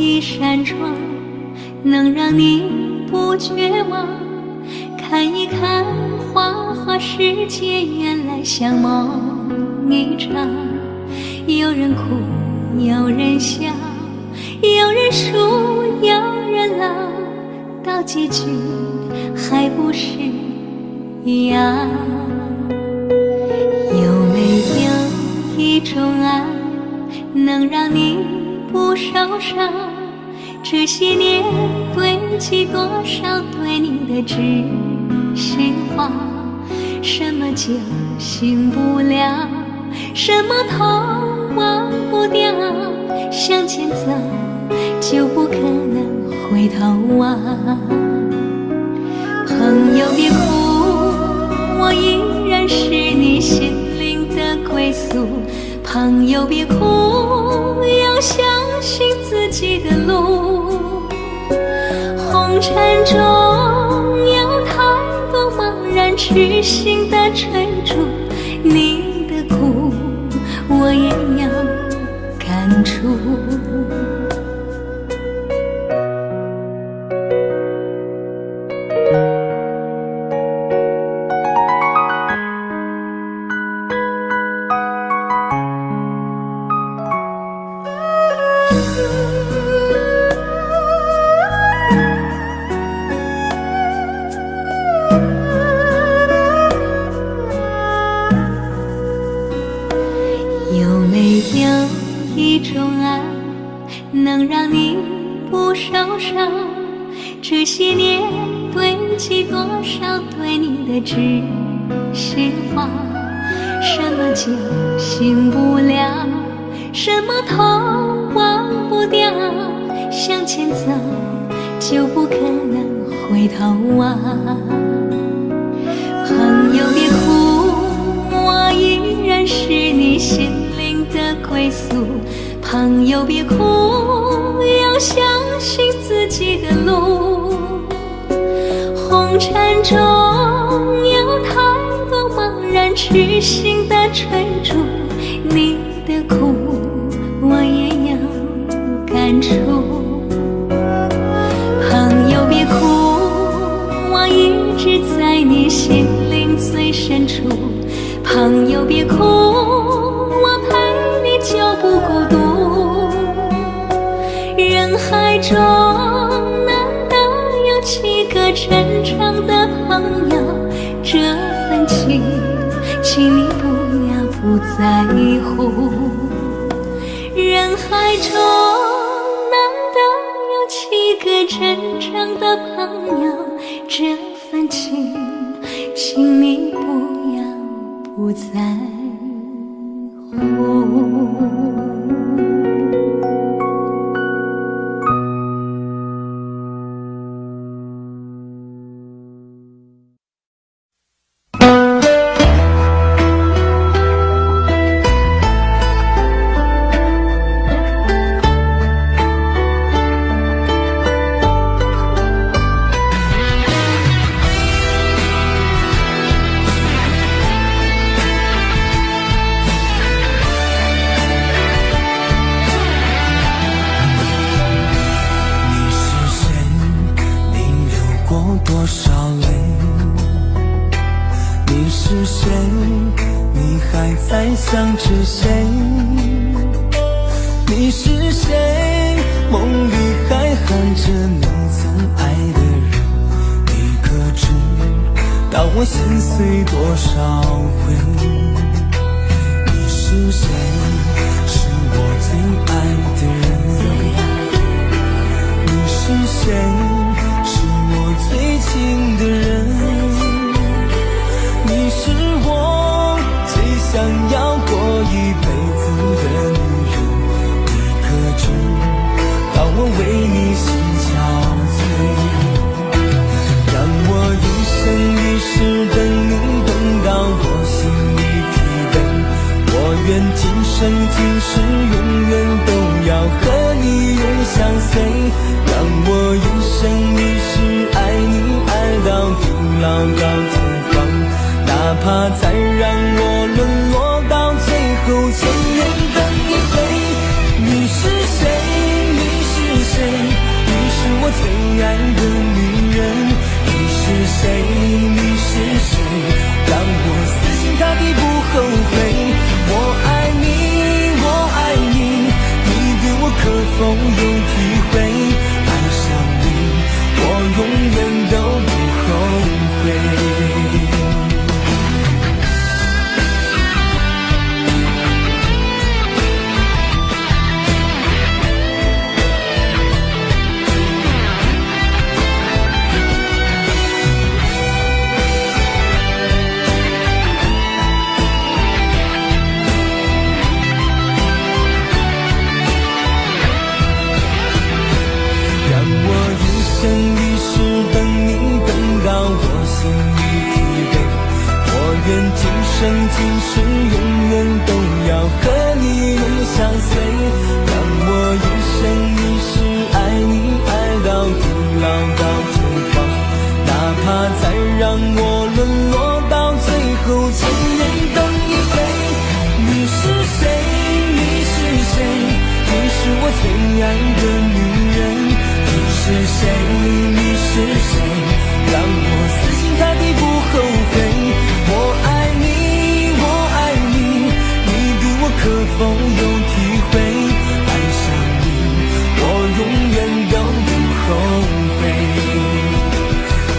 一扇窗，能让你不绝望。看一看花花世界，原来像梦一场。有人哭，有人笑，有人输，有人老，到结局还不是一样。有没有一种爱，能让你不受伤？这些年堆积多少对你的知心话？什么酒醒不了，什么痛忘不掉，向前走就不可能回头望。朋友别哭，我依然是你心灵的归宿。朋友别哭，要相信自己的路。红尘中有太多茫然痴心的追逐，你的苦我也要感触。有没有一种爱，能让你不受伤？这些年堆积多少对你的知心话？什么酒醒不了，什么痛忘不掉，向前走就不可能回头望。朋友别哭，我依然是你心灵的归宿。朋友别哭，要相信自己的路。红尘中有太多茫然痴心的追逐，你的苦我也要感触。朋友别哭，我一直在你心灵最深处。朋友别哭，我陪你就不孤独。人海中难得有几个真正的朋友，这份情请你不要不在乎。人海中难得有几个真正的朋友，这份情请你不要不在乎。多少泪？你是谁？你还在想着谁？你是谁？梦里还喊着你曾爱的人，你可知道我心碎多少回？你是谁？是我最爱的人。你是谁？最亲的人，你是我最想要过一辈子的女人。你可知道我为你心憔悴？让我一生一世等你，等到我心已疲惫。我愿今生今世永远都要和你永相随。让我一生一世爱你，爱到地老到天荒，哪怕再让我沦落到最后，千年等一回。你是谁？你是谁？有体会，爱上你我永远都不后悔。一生一世等你，等到我心里体会。我愿今生今世永远都要和你永相随。让我一生一世爱你，爱到地老到天荒。哪怕再让我沦落到最后，千年等一回。你是谁？你是谁？你是我最爱的女人。你是谁？你是谁？让我死心塌地不后悔。我爱你，我爱你，你对我可否有体会？爱上你，我永远都不后悔。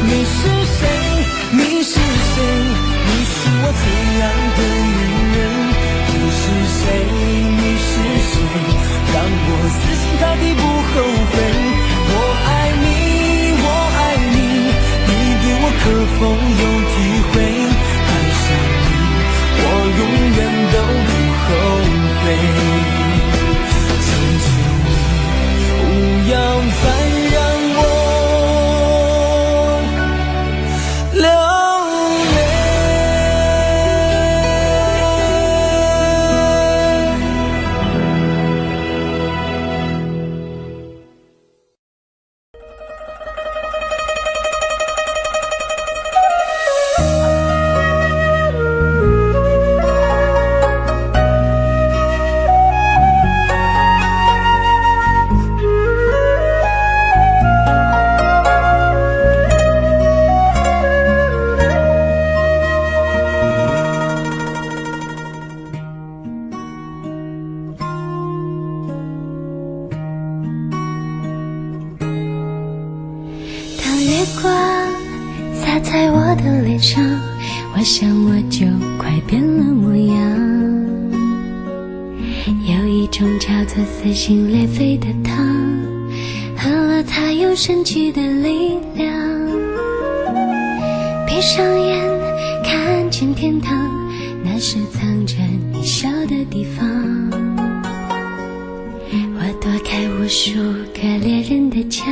你是谁？你是谁？你是我最爱的女人。你是谁？你是谁？让我死心塌地不后悔。我爱你，我爱你，你对我可否有体会？爱上你，我永远都不后悔。求求你，不要再让我流泪。洒在我的脸上，我想我就快变了模样。有一种叫做撕心裂肺的糖，喝了它有神奇的力量。闭上眼看见天堂，那是藏着你笑的地方。我躲开无数个猎人的枪，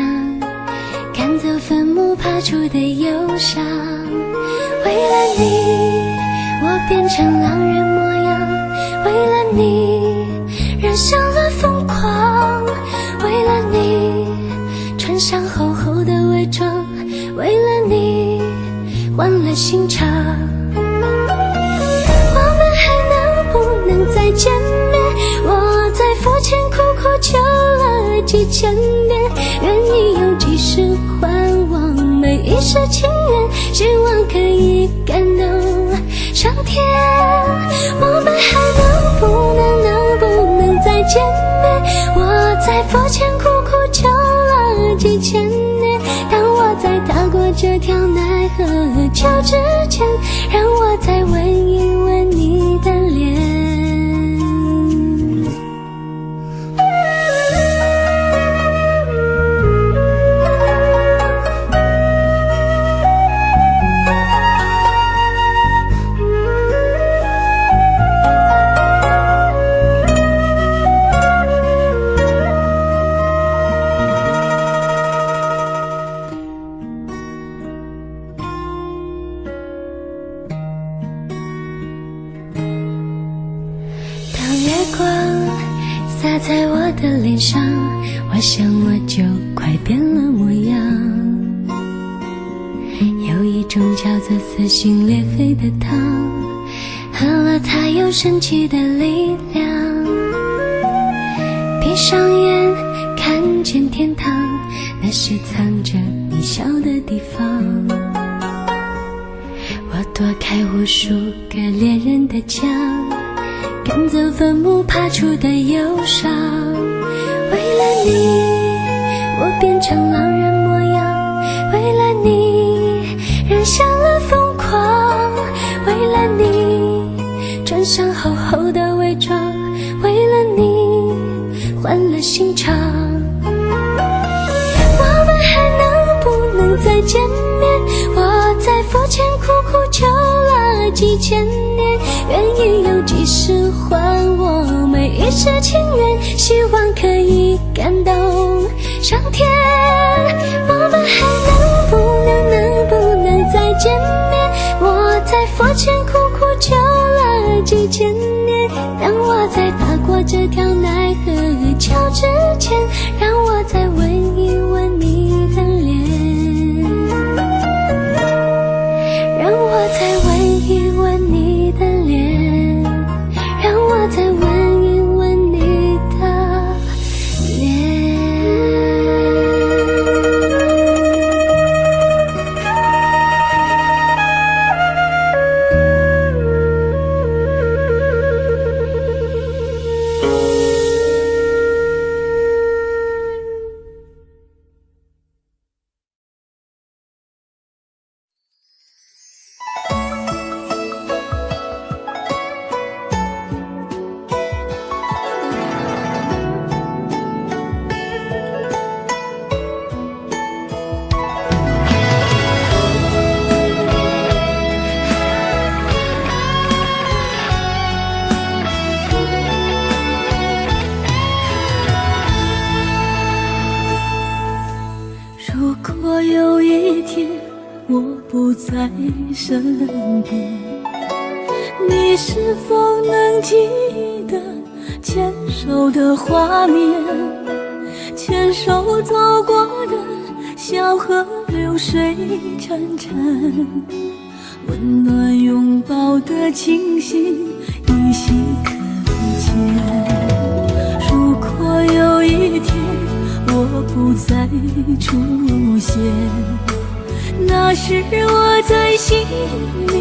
赶走坟墓爬出的忧伤。为了你，我变成狼人模样，为了你，染上了疯狂。为了你，穿上厚厚的伪装，为了你，换了心肠。我们还能不能再见面？我在佛前苦苦求了几千年，愿意用几世还我每一世情缘，希望可以感动上天。我们还能不能再见面？我在佛前苦苦求了几千年，当我在踏过这条奈何桥之前，让我再吻一吻你的脸。洒在我的脸上，我想我就快变了模样。有一种叫做撕心裂肺的糖，喝了它有神奇的力量。闭上眼看见天堂，那是藏着你笑的地方。我躲开无数个猎人的枪，赶走坟墓爬出的忧伤。为了你，成狼人模样，为了你染上了疯狂，为了你穿上厚厚的伪装，为了你换了心肠。我们还能不能再见面？我在佛前苦苦求了几千年，愿意有几世还我每一世情缘，希望可以感动上天。我们还能不能再见面？我在佛前苦苦求了几千年，当我在踏过这条奈何桥之前，让我再吻一吻你的脸，让我再吻一吻你的脸，让我再吻一吻你的脸。如果有一天我不在身边，你是否能记得牵手的画面？牵手走过的小河流水潺潺，温暖拥抱的情形依稀可见。如果有一天我不再出现，那时我在心里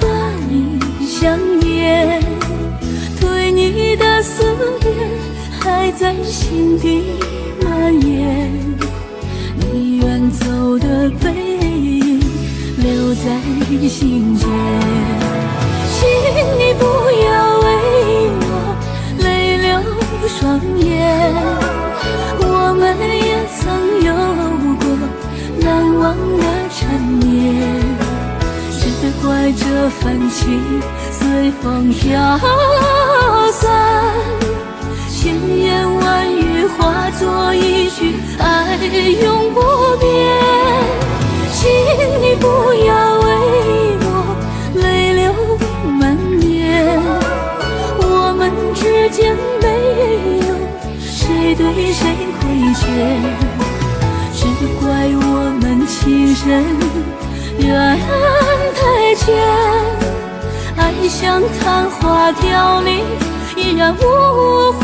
把你想念，对你的思念还在心底蔓延，你远走的背影留在心间，请你不要为我泪流双眼，我们也曾有过难忘的缠绵，只怪这份情随风飘散，千言万语化作一句爱永不变，请你不要为我泪流满面，我们之间没有谁对谁亏欠，只怪我们情深缘太浅，爱像昙花凋零，依然无悔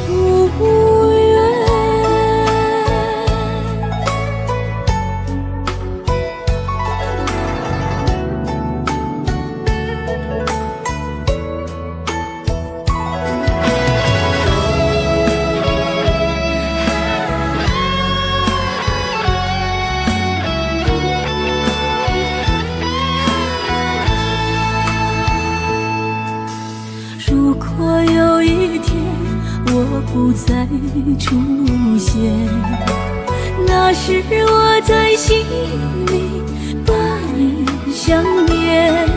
无怨。如果有一天我不再出现，那时我在心里把你想念，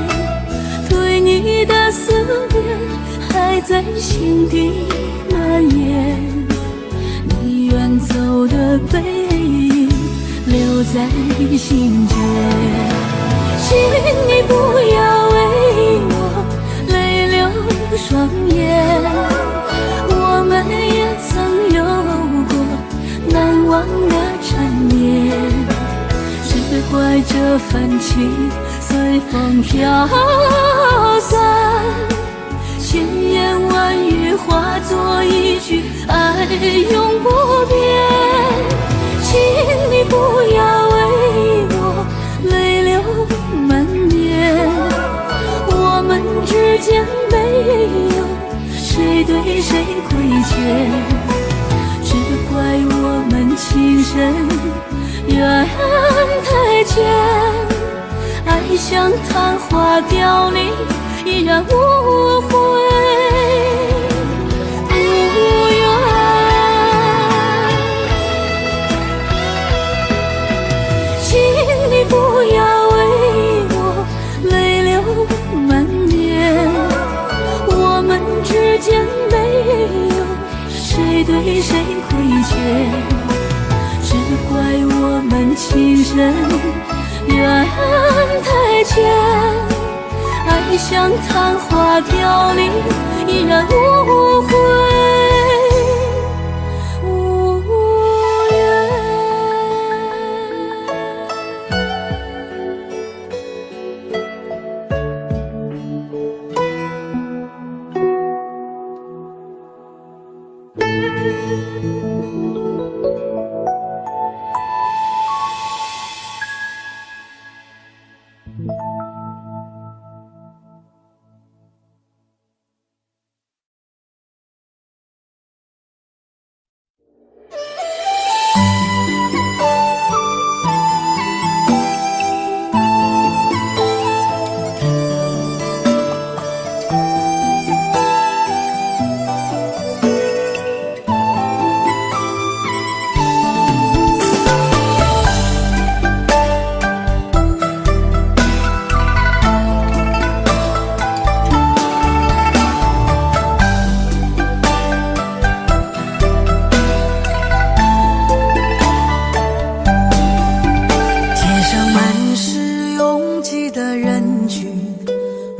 对你的思念还在心底蔓延，你远走的背影留在心间，请你不要为我泪流双眼，我们也曾有过难忘的缠绵，只怪这份情随风飘散，千言万语化作一句爱永不变，请你不要为我泪流满面，我们之间没有谁对谁亏欠，只怪深，缘太浅，爱像昙花凋零，依然无悔无缘。请你不要为我泪流满面，我们之间没有谁对谁亏欠，只怪我们情深缘太浅，爱像昙花凋零，依然无悔无缘。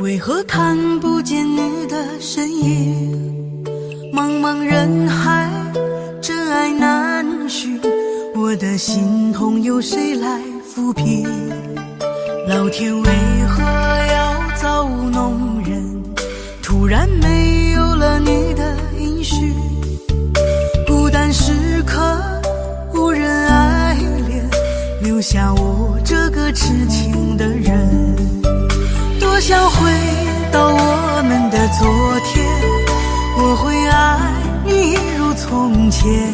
为何看不见你的身影？茫茫人海，真爱难寻，我的心痛有谁来抚平？老天为何要造物弄人？突然没有了你的音讯，孤单时刻无人爱怜，留下我这个痴情的人。多想回到我们的昨天，我会爱你一如从前。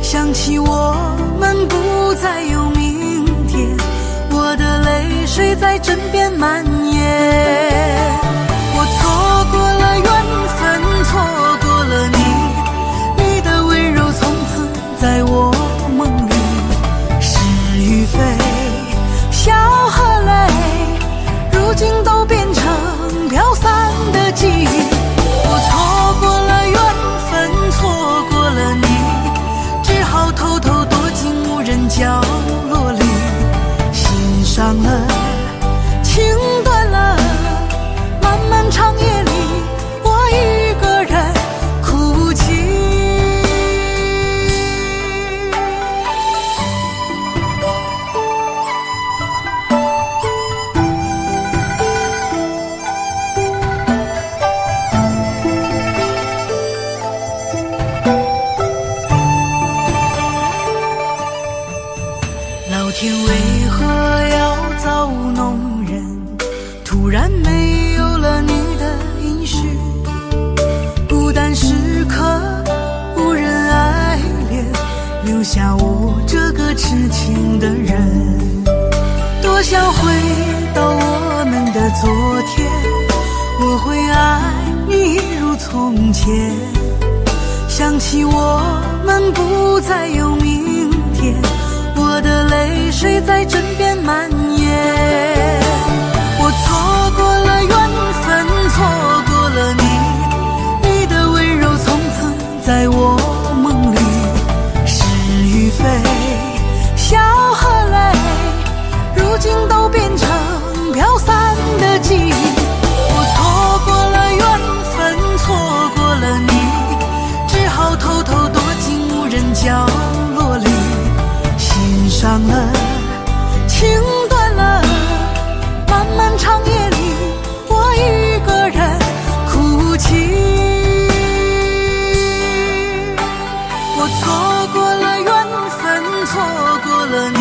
想起我们不再有明天，我的泪水在枕边蔓延。我错过了缘分，错过了你，你的温柔从此在我梦里。是与非，笑和泪，如今都变成飘散的记忆。我错过了缘分，错过了你，只好偷偷躲进无人角落里。心伤了，情断了，漫漫长夜里，我一个人哭泣。老天为何要造物弄人？突然没有了你的音讯，孤单时刻无人爱怜，留下我这个痴情的人。多想回到我们的昨天，我会爱你一如从前。想起我们不再有明天，我的泪水在枕边蔓延。我错过了缘分，错过了你，你的温柔从此在我梦里。是与非，笑和泪，如今都变成飘散的记忆。我错过了缘分，错过了你，只好偷偷躲进无人角落里。心伤了，情断了，漫漫长夜里，我一个人哭泣。我错过了缘分，错过了你，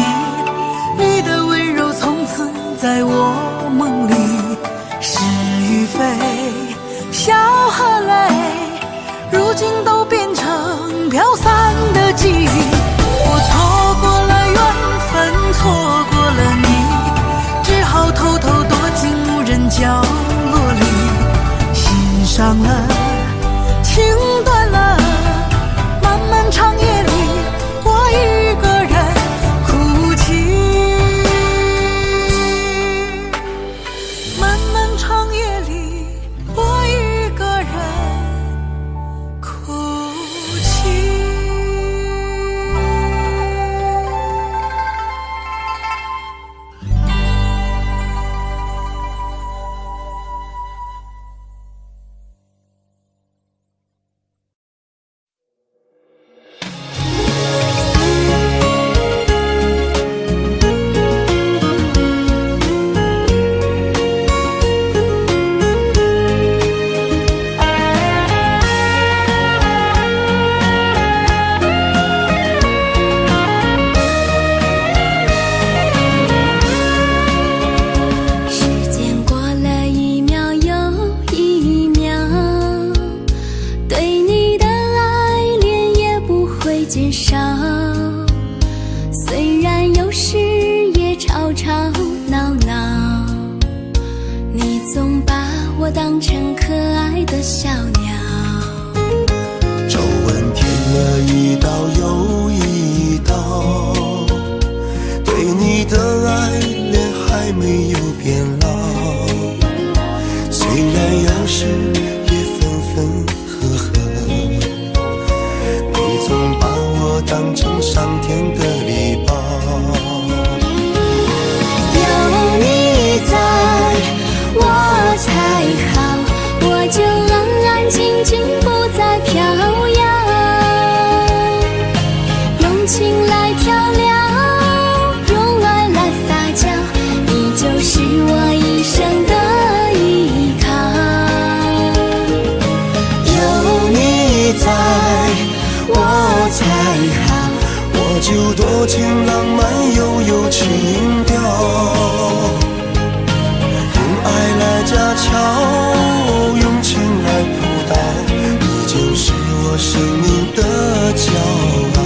你的温柔从此在我梦里。是与非，笑和泪，如今都变成飘散的记忆。我错减少。虽然有时也吵吵闹闹，你总把我当成可爱的小鸟。皱纹填了一道又一道，对你的爱恋还没有变老。虽然有时也分分合合，你总把我当成上天的礼包。有你在我才好，我就安安静静不再飘摇，用情来调料，用爱来发酵，你就是我一生的依靠。有你在我才好，我就多情浪漫又有情调，用爱来架桥，用情来扑倒，你就是我生命的骄傲。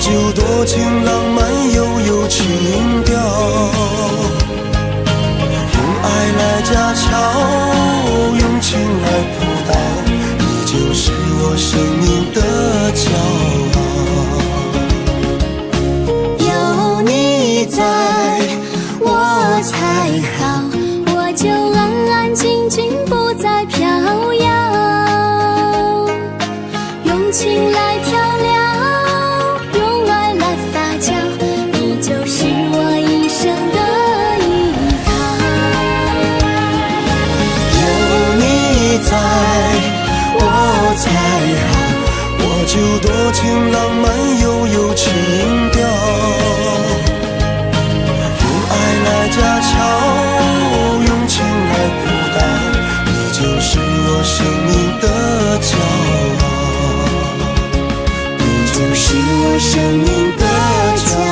就多情浪漫又有情调，用爱来架桥，用情来扑倒，你就是我生命的骄傲。有你在我才好，我就安安静静不再飘摇，用情来调料，在我才好，我就多情浪漫又有情调，用爱来架桥，用情来扑倒，你就是我生命的骄傲，你就是我生命的骄傲。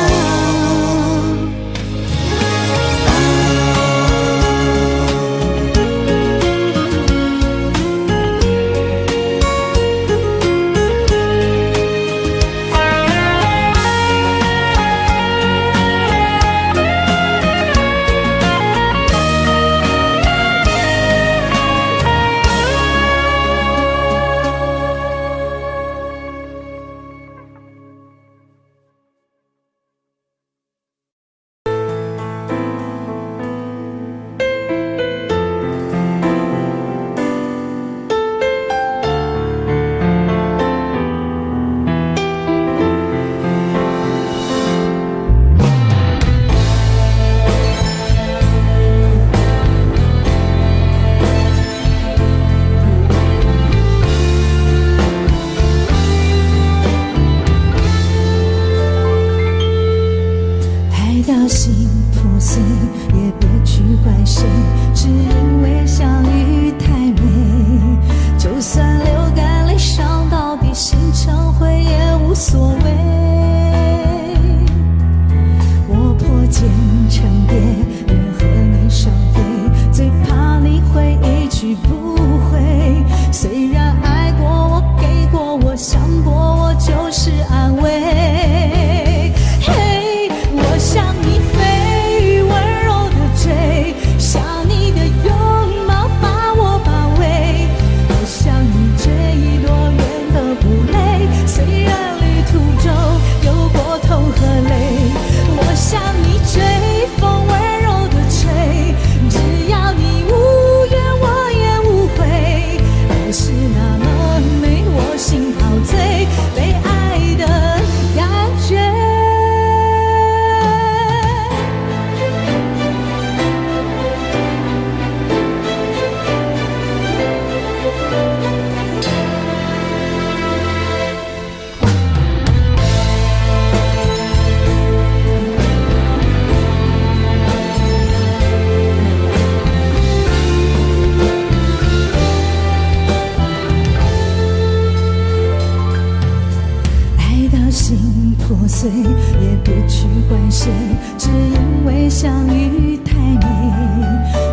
破碎，也别去怪谁，只因为相遇太美。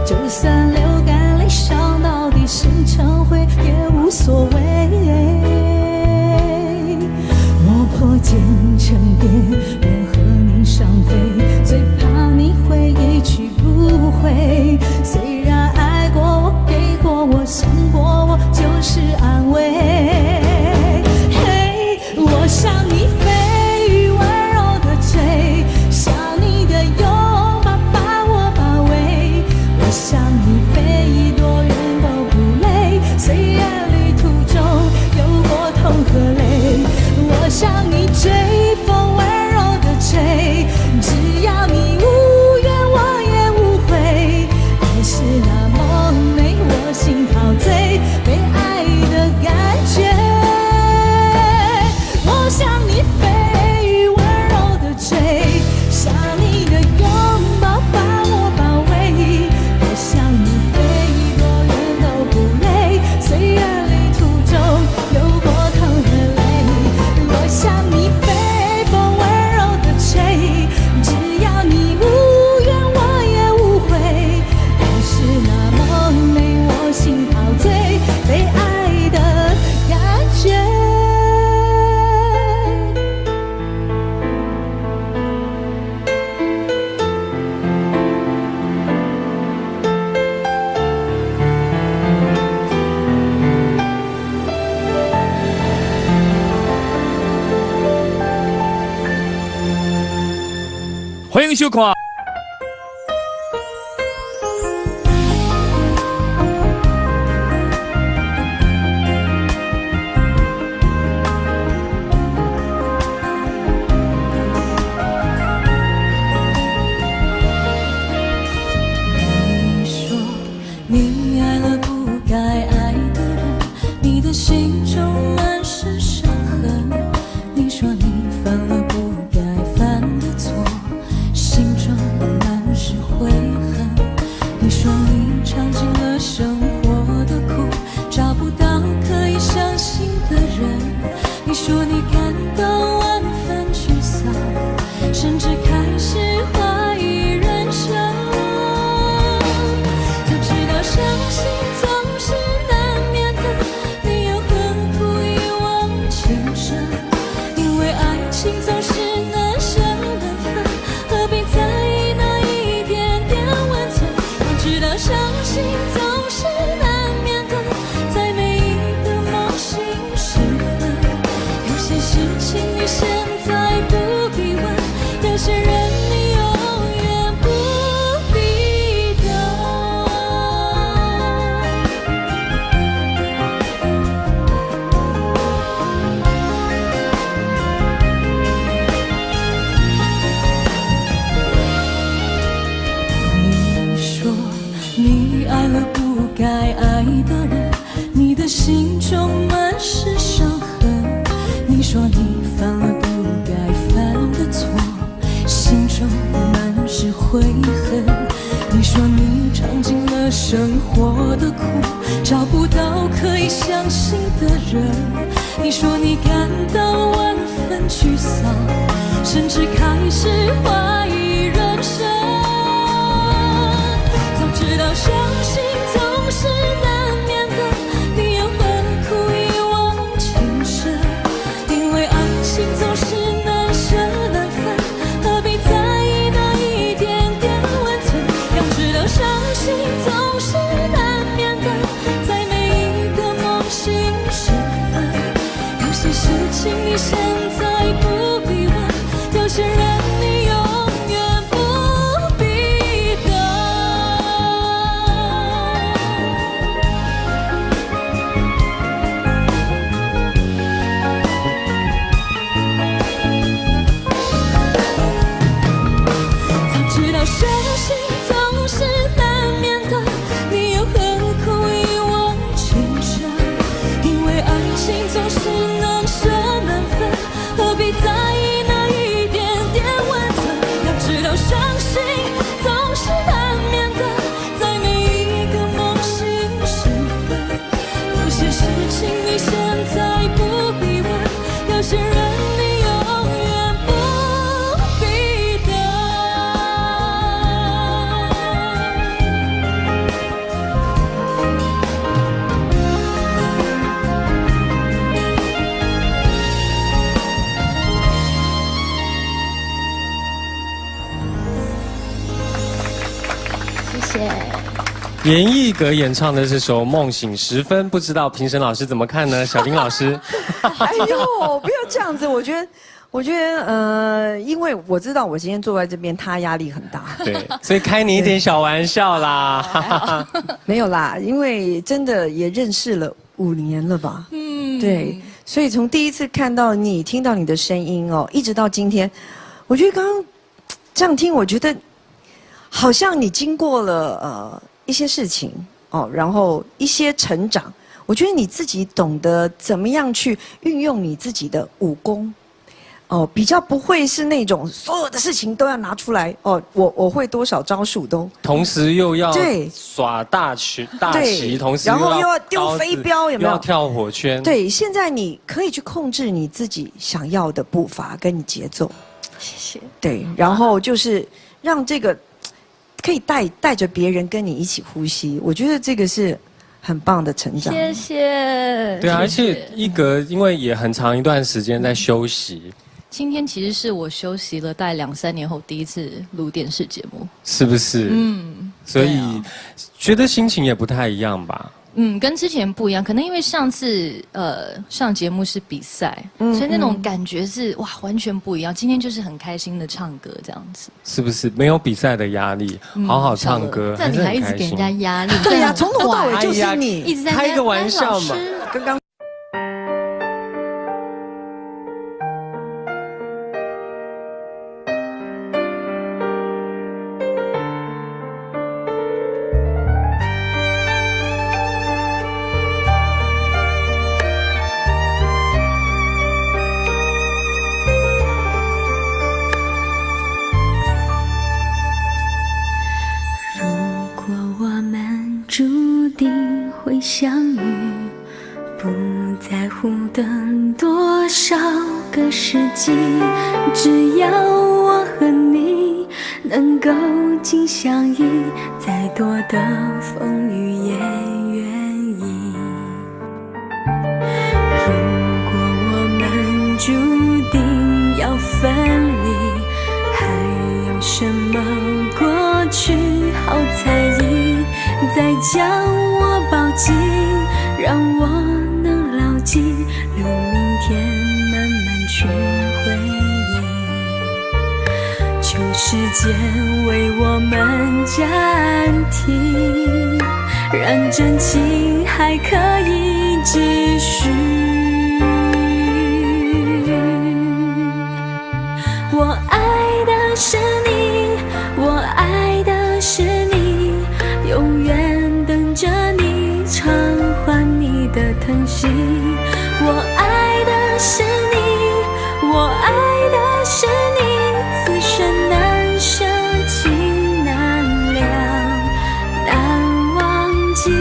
就算流干泪伤到底生成灰也无所谓，磨破茧成蝶，愿和你伤飞，最怕你会一去不回。虽然爱过我，给过我，想过我，就是安慰。嘿，我向你飞，温柔的追，想你的拥抱把我包围。我向你飞，一朵云都不累，虽然旅途中有过痛和泪。我向你追，风温柔的吹，只要你无怨我也无悔。爱是那么美，我心陶醉，被爱的感觉。我向你飞，温柔的追，想你的拥抱把我包围。我向你飞，一朵云都不累，虽然旅途中有过痛和泪。我向你飞，风温柔的吹，只要你无怨我也无悔。爱是那么美，我心陶醉，被爱的感觉。欢迎收看。你说你爱了不该爱的人，你的心中满是伤痕。你说你犯了不该犯的错，心中满是悔恨。你说你尝尽了生活的苦，找不到可以相信的人。你说你感到万分沮丧，甚至开始怀疑人生。早知道伤心总是难免的，你又何苦一往情深？因为爱情总是难舍难分，何必在意那一点点温存？要知道伤心总是难免的，在每一个梦醒时分。有些事情你现在不必问，有些人你永远不必等。你说你爱了不该爱的人，你的心中满是伤痕。你说你犯了不该犯的错，心中满是悔恨。你说你尝尽了生活的苦，找不到可以相信的人。你说你感到万分沮丧，甚至开始怀疑人生。早知道伤心总是难免的，你又何苦一往情深？因为爱情总是难舍难分，何必在意那一点点温存？要知道伤心总是难免的，在每一个梦醒时分。有些事情你现在不必问，有些人你永远不必等。早知道伤心总是难免的，你又何苦一往情深？因为爱情总是难舍难分，何必在意那一点点温存？要知道伤心总是难免的，在每一个梦醒时分。有些事情你现在不必问，有些人你永远不严艺格演唱的这首《梦醒时分》，不知道评审老师怎么看呢？小丁老师，哎呦，不要这样子，我觉得，因为我知道我今天坐在这边，他压力很大。对，所以开你一点小玩笑啦。没有啦，因为真的也认识了5年了吧？对，所以从第一次看到你、听到你的声音哦，一直到今天，我觉得刚刚这样听，我觉得好像你经过了一些事情哦，然后一些成长，我觉得你自己懂得怎么样去运用你自己的武功。哦，比较不会是那种所有的事情都要拿出来哦，我会多少招数都，同时又要对耍大旗，同时然后又要丢飞镖，有没有？又要跳火圈。对，现在你可以去控制你自己想要的步伐跟你节奏。谢谢。对，然后就是让这个可以带着别人跟你一起呼吸，我觉得这个是很棒的成长。谢谢。对啊，而且一格因为也很长一段时间在休息。今天其实是我休息了大概2-3年后第一次录电视节目，是不是？所以觉得心情也不太一样吧？跟之前不一样，可能因为上次上节目是比赛，所以那种感觉是哇完全不一样。今天就是很开心的唱歌这样子，是不是？没有比赛的压力，好好唱歌，那你还一直给人家压力？对呀，从头到尾就是你一直在开个玩笑嘛。刚刚。会相遇，不在乎等多少个世纪，只要我和你能够紧相依，再多的风雨也愿意。如果我们注定要分离，还有什么过去好在意？再将我抱紧，让我能牢记，留明天慢慢去回忆。求时间为我们暂停，让真情还可以继续。我爱的是你，我爱的是你，永远等着你偿还你的疼惜。我爱的是你，我爱的是你，此生难舍情难了，难忘记。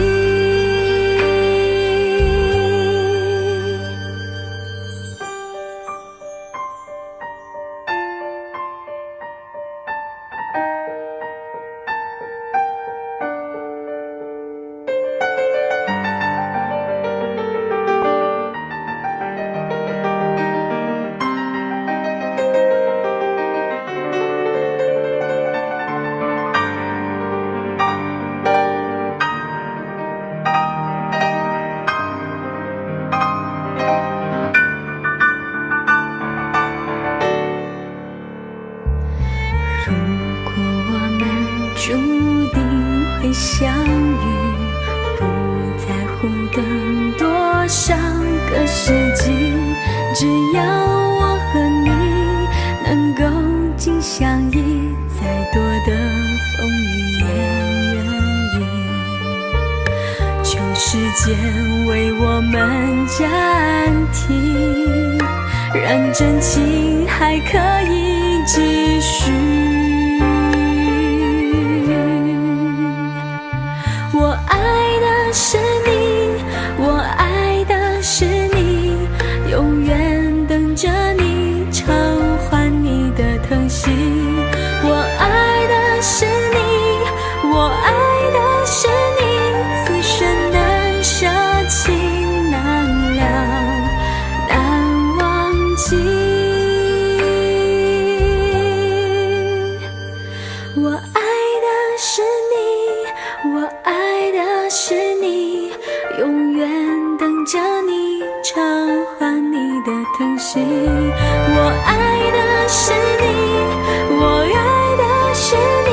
注定会相遇，不在乎等多少个世纪，只要我和你能够紧相依，再多的风雨也愿意。求时间为我们暂停，让真情还可以继续。我爱的是你，我爱的是你，永远等着你偿还你的疼惜。我爱的是你，我爱的是你，此生难舍情难了，难忘记。我爱的是你，我爱关系。我爱的是你，我爱的是你，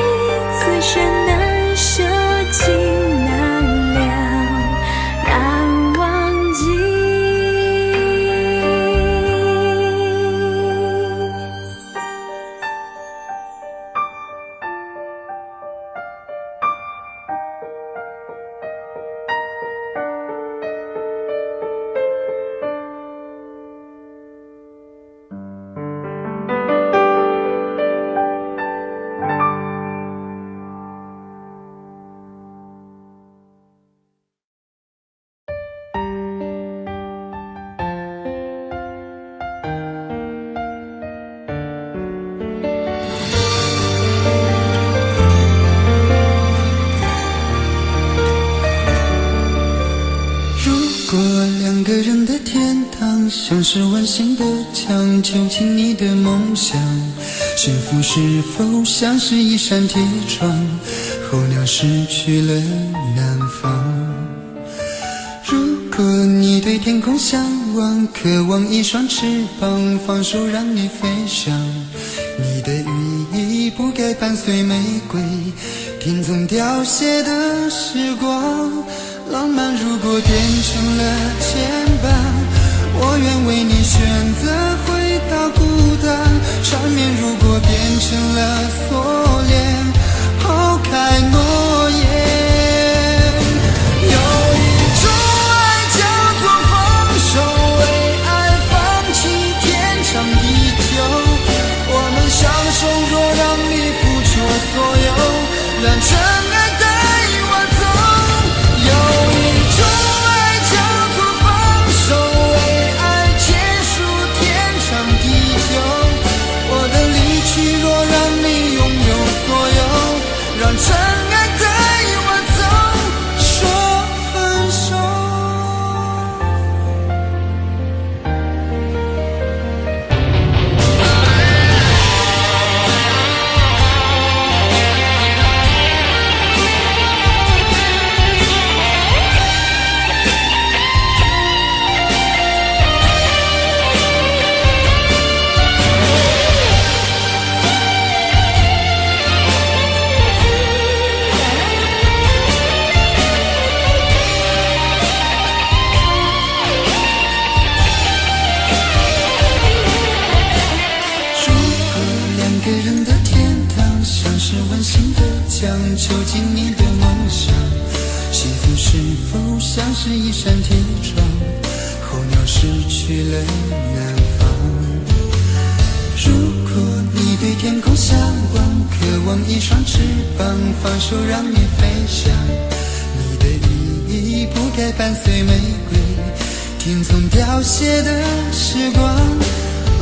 此生难舍弃，难了，难忘记。如果两个人的天堂像是温馨的墙，囚禁你的梦想，幸福是否像是一扇铁窗，候鸟失去了南方。如果你对天空向往，渴望一双翅膀，放手让你飞翔，你的羽翼不该伴随玫瑰，听从凋谢的时光。浪漫如果变成了牵绊，我愿为你选择回到孤单。缠绵如果变成了锁链，抛开诺言。有一种爱叫做放手，为爱放弃天长地久。我们相守，若让你付出所有，让真爱带我走。有一种爱叫做放手，为爱结束天长地久。我的离去若让你拥有所有，让真爱带我走，说分手。囚禁你的梦想，幸福是否像是一扇铁窗，候鸟失去了南方。如果你对天空向往，渴望一双翅膀，放手让你飞翔，你的羽翼不该伴随玫瑰，听从凋谢的时光。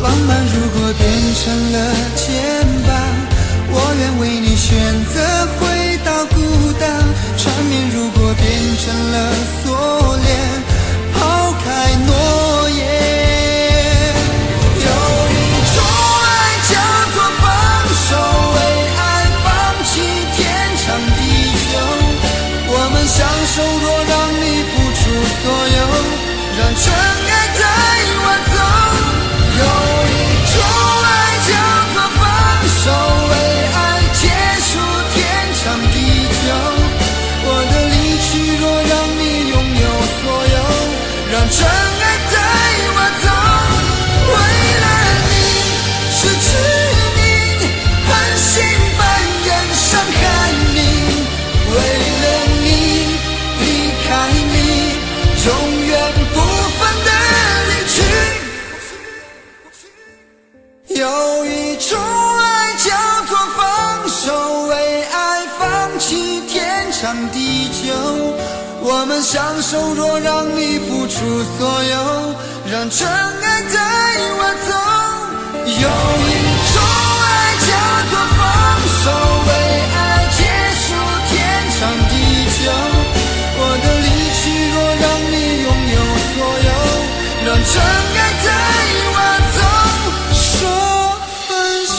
浪漫如果变成了牵绊，我愿为你选择回到孤单。缠绵如果变成了锁链，抛开诺言。有一种爱叫做放手，为爱放弃天长地久。我们相守，若让你付出所有，让真爱带我走。有一种爱叫做放手，为爱结束天长地久。我的离去若让你拥有所有，让真爱带我走。为了你，失去你，狠心扮演伤害你。为了你，离开你，永远不分的离去。有一种爱叫做放手，为爱放弃天长地久。我们相守，若让你付出所有，让真爱带我走。有一种爱叫做放手，为爱结束天长地久。我的离去若让你拥有所有，让真爱带我走，说分手。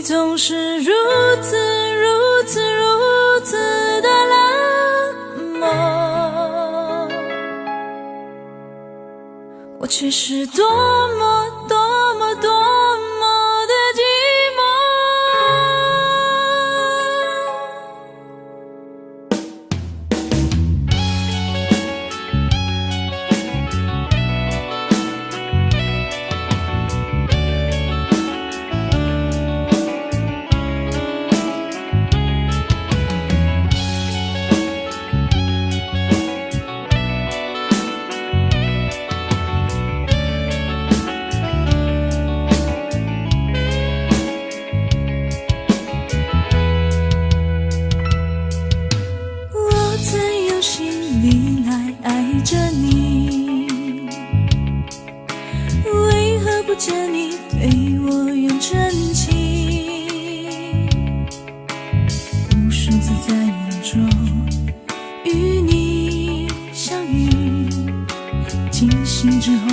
总是如此如此如此的冷漠，我却是多么多么多么的寂寞。见你对我用真情，无数次在梦中与你相遇，惊醒之后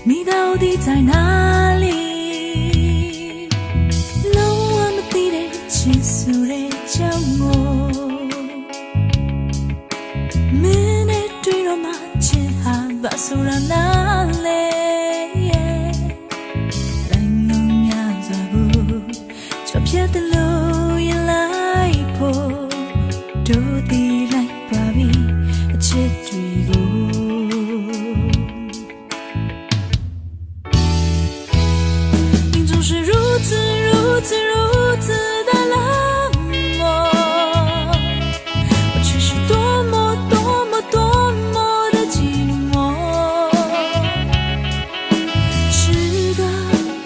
你到底在哪里？너와 못底的结束的将我문에 뒤로만 제하 바소라 나래ဖြစ်တယ်လို့ရင်လိုက်ဖို့တို့တည်လိုက်ပါပြီအချစ်တွေကို你总是如此如此如此的冷漠，我却是多么多么多么的寂寞。时隔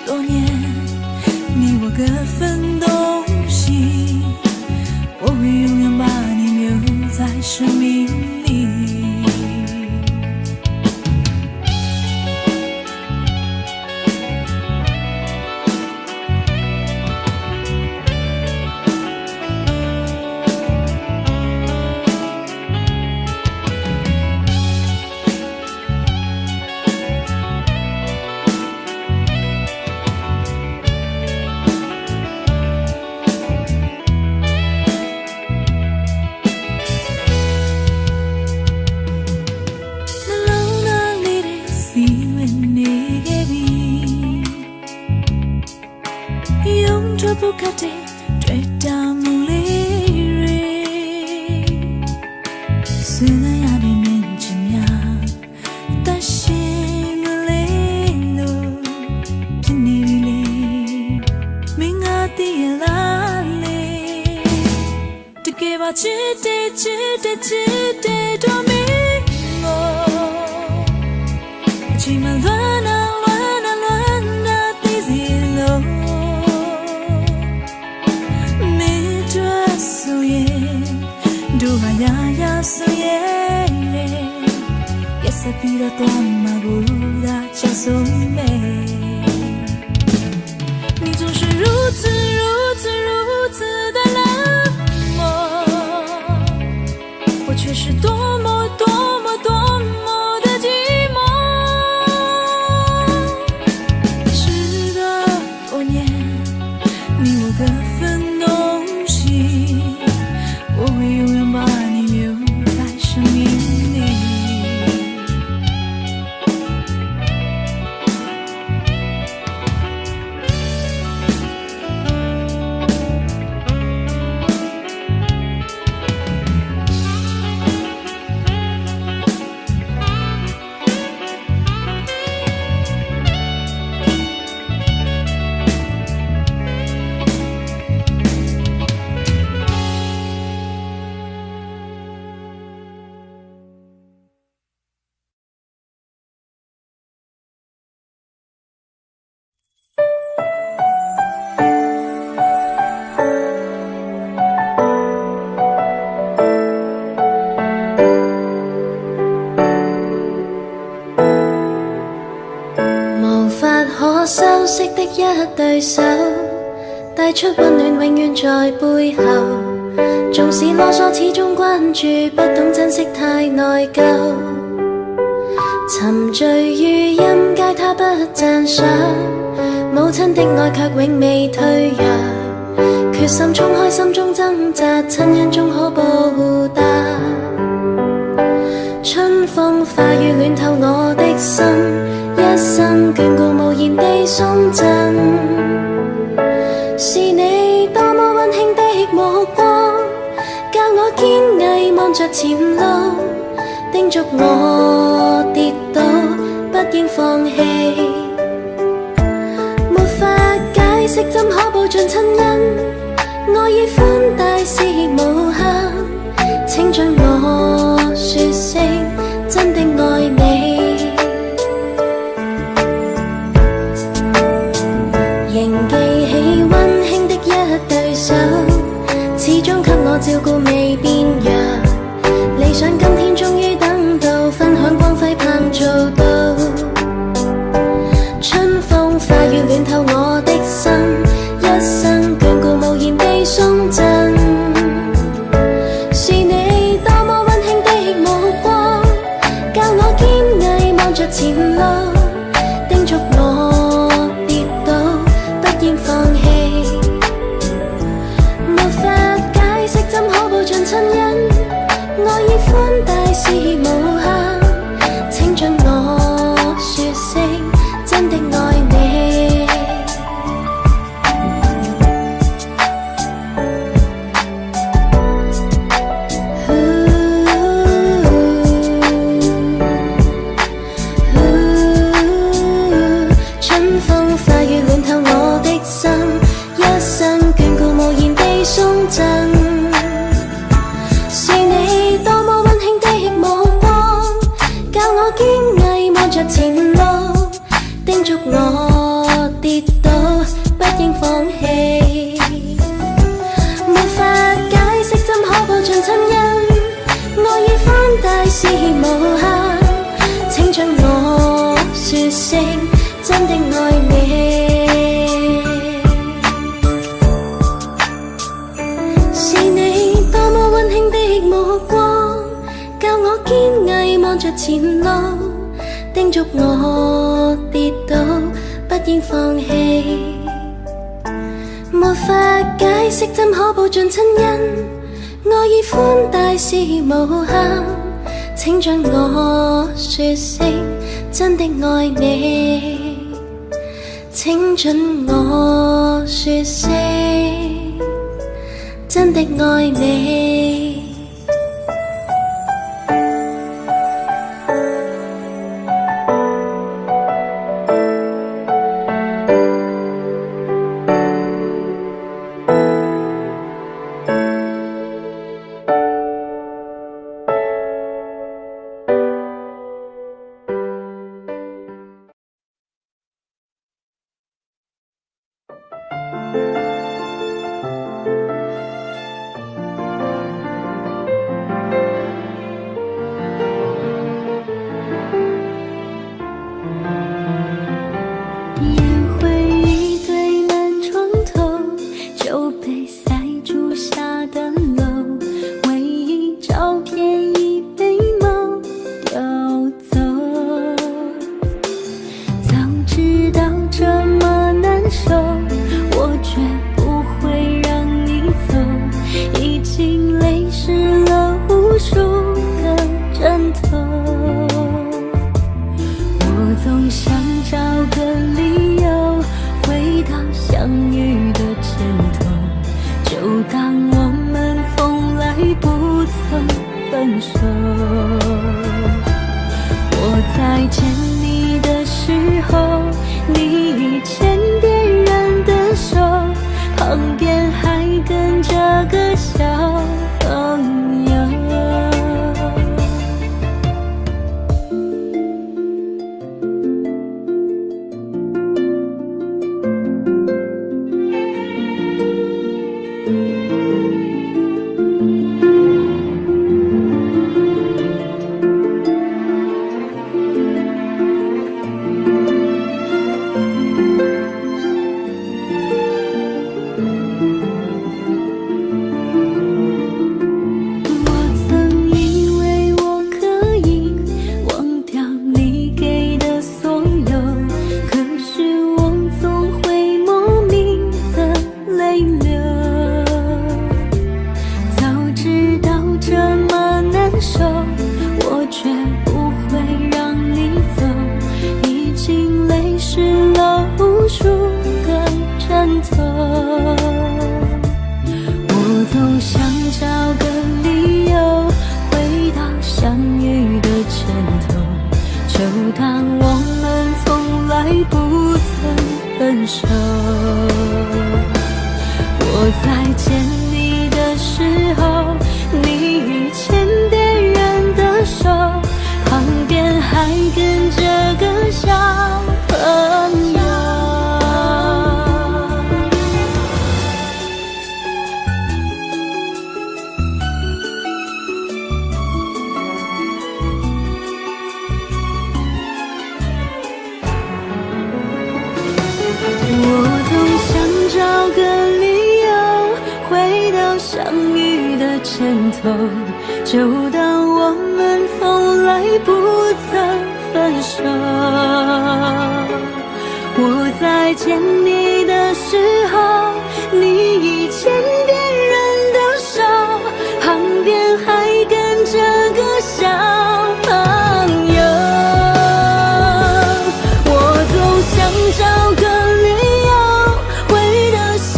多年，你我各分东西，我会永远把你留在生命里。不可的တွေ့တာမူလေးတွေဆွေးနွေးရတဲ့မြင်ချင်များတရှိမလေးလို့ဖြစ်နေပြီလေမင်းကတည်ရလားလေတကယ်ပါချစ်တဲ့ချစ်တဲ့ချစ်တဲ့တော့မင်းကိုအချိန်မှလွမ်းနာသိစီလို့တို့ဟာရာရာဆိုရဲ့ရက်စပြီးတော့သွားမှာကိုသာချဆုံးမယ်你总是如此如此如此的冷漠，我却是多么多么多么的寂寞。时隔多年，你我各分东西，我会永远把你留在生命里。修飾的一對手，帶出溫暖永遠在背後。縱使囉嗦始終關注，不懂珍惜太內疚。沉醉於音階他不讚賞，母親的愛卻永未退讓，決心衝開心中掙扎，親恩終可報答。春風化雨暖透我的心，一生眷顧無言地送贈。是你多麼溫馨的目光，教我堅毅望着前路，叮囑我跌倒不應放棄。沒法解釋怎可報盡親恩，愛意寬大是無限，請准我說聲真的愛你。仍記起溫馨的一對手，始終給我照顧未變樣。理想今天終於等到，分享光輝盼做到。春風化雨暖透我的心，一生眷顧無言地送贈。是你多麼溫馨的目光，教我堅毅望着前路，叮囑我跌倒不應放棄。沒法解釋怎可報盡親恩，愛意寬大是無限，請准我說聲真的愛你。春風化雨暖透我的心，一生眷顧無言地送贈。是你多麼溫馨的目光，教我堅毅望着前路，叮囑我跌倒不應放棄。沒法解釋怎可報盡親恩，愛意寬大是無限，請准我說聲真的愛你。是你多麼溫馨的目光，教我堅毅望着前路，叮囑我跌倒不應放棄。沒法解釋怎可報盡親恩，愛意寬大是無限，請准我說聲真的愛你。請准我說聲真的愛你。却不会让你走，已经泪湿了无数个枕头。我总想找个理由回到相遇的前头，就当我们从来不曾分手。我再见你的时候，你已牵别人的手，旁边还跟着个小朋友。我总想找个理由回到相遇的前头，就当我们从来不曾分手。我再见你的时候，你已牵别人的手，旁边还跟着个小朋友。我总想找个理由回到相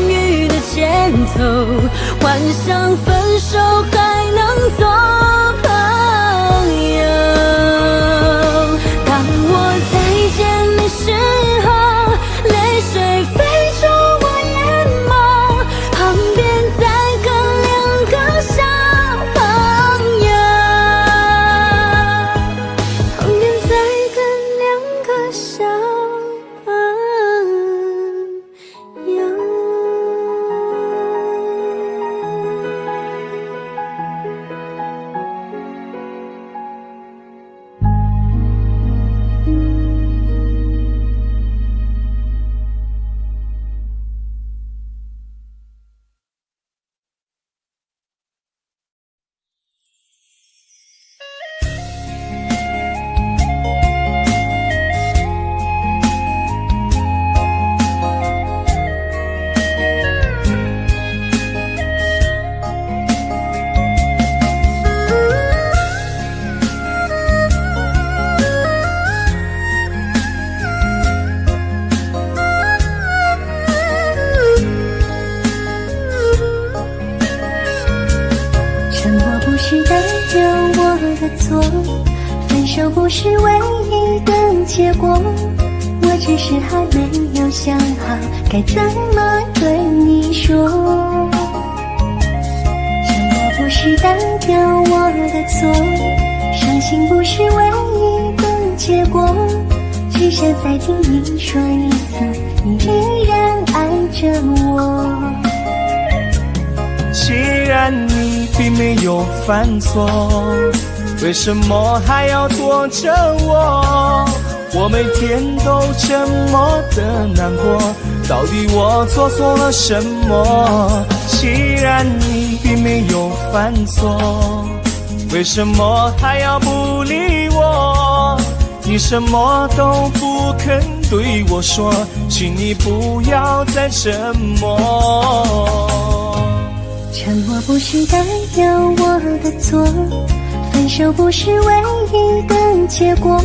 遇的前头，幻想分手还能做朋友。当我再见你时候，泪水飞出我眼眸，旁边再跟两个小朋友，旁边再跟两个小朋友。沉默不是代表我的错，分手不是唯一的结果，我只是还没有想好该怎么对你说。沉默不是代表我的错，伤心不是唯一的结果，只想再听你说一次，你依然爱着我。既然你并没有犯错，为什么还要躲着我？我每天都这么的难过，到底我做错了什么？既然你并没有犯错，为什么还要不理我？你什么都不肯对我说，请你不要再沉默。沉默不是代表我的错，分手不是唯一的结果，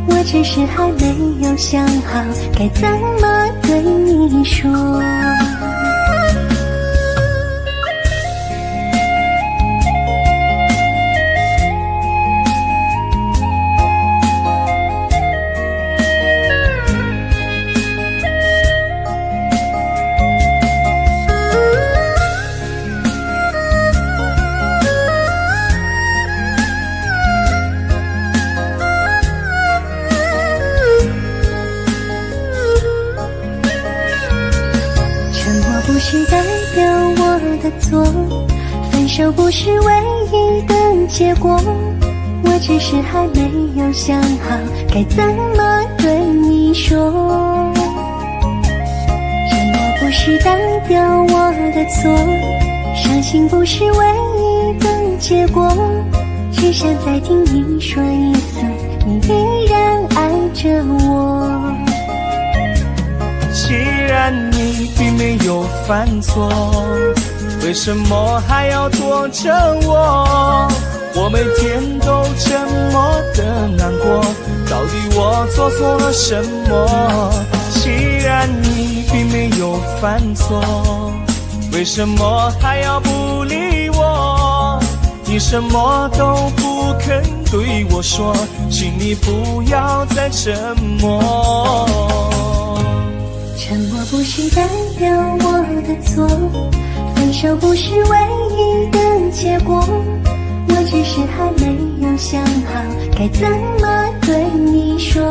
我只是还没有想好该怎么对你说。不是代表我的错，分手不是唯一的结果，我只是还没有想好该怎么对你说。沉默不是代表我的错，伤心不是唯一的结果，只想再听你说一次，你依然爱着我。既然你并没有犯错，为什么还要躲着我？我每天都这做错了什么？既然你并没有犯错，为什么还要不理我？你什么都不肯对我说，请你不要再沉默。沉默不是代表我的错，分手不是唯一的结果，我只是还没有想好该怎么对你说。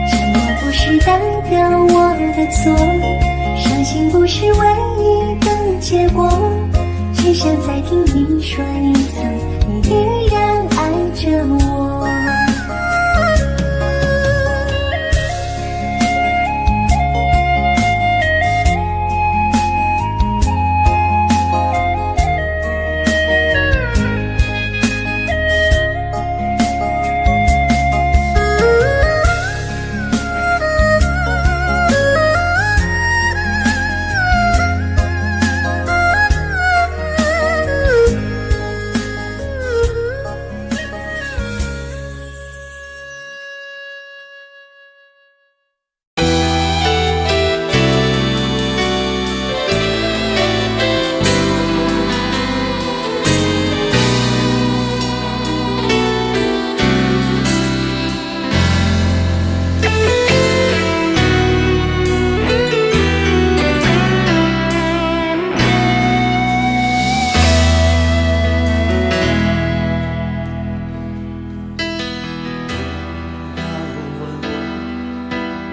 沉默不是代表我的错，伤心不是唯一的结果，只想再听你说一次，你依然爱着我。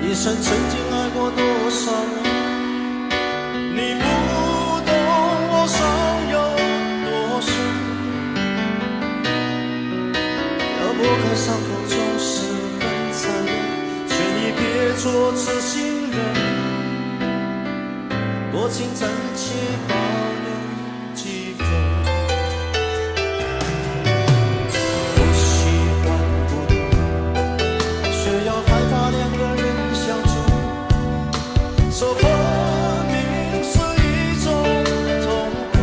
一生曾经爱过多少人，你不懂我伤有多深。要拨开伤口总是很残忍，劝你别做痴心人，多情暂且保留几分。我喜欢孤独，却要害怕两个人说分明是一种痛苦，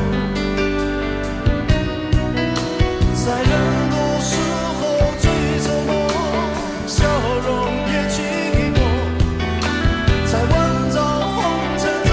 在人多时候最折磨，笑容也寂寞，在万丈红尘中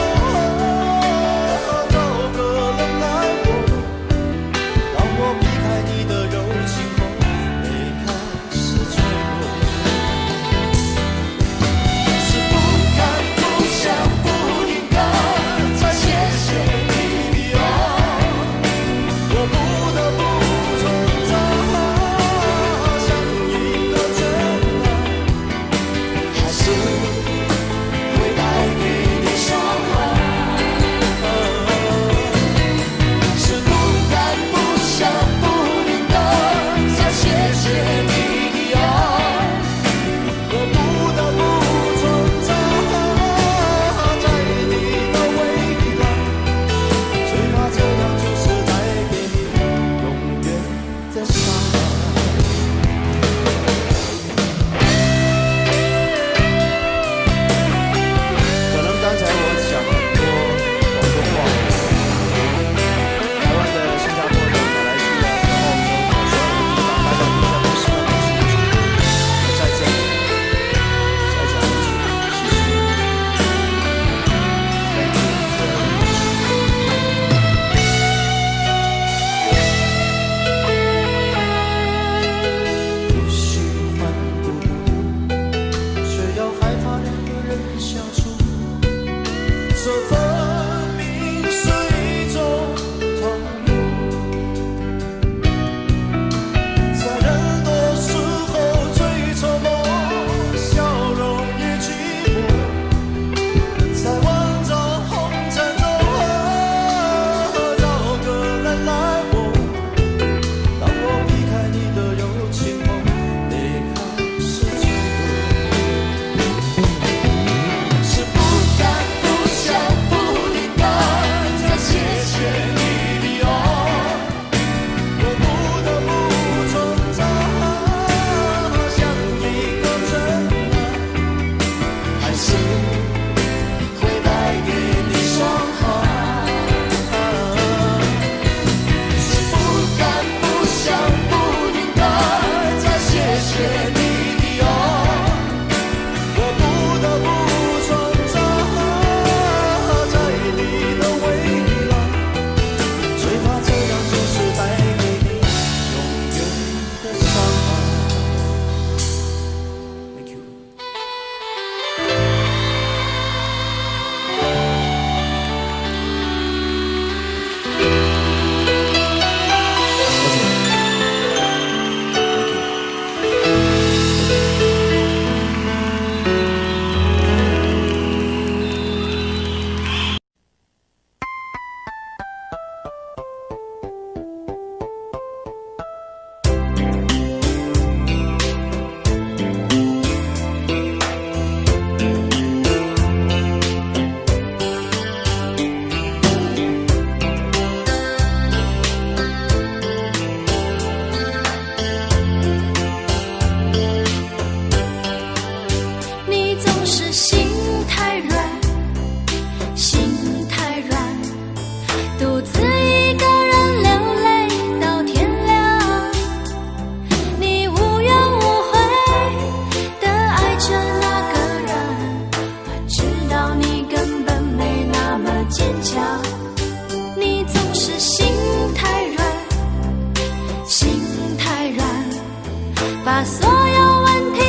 把所有问题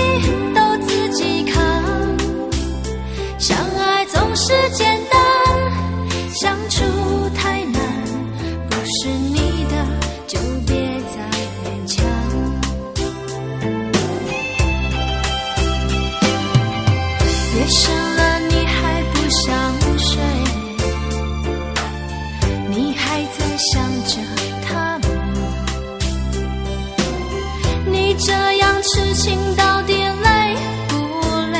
都自己扛。相爱总是简单，相处太难，不是你的就别再勉强。夜深了你还不想睡，你还在想着他吗？你这样痴情到底累不累？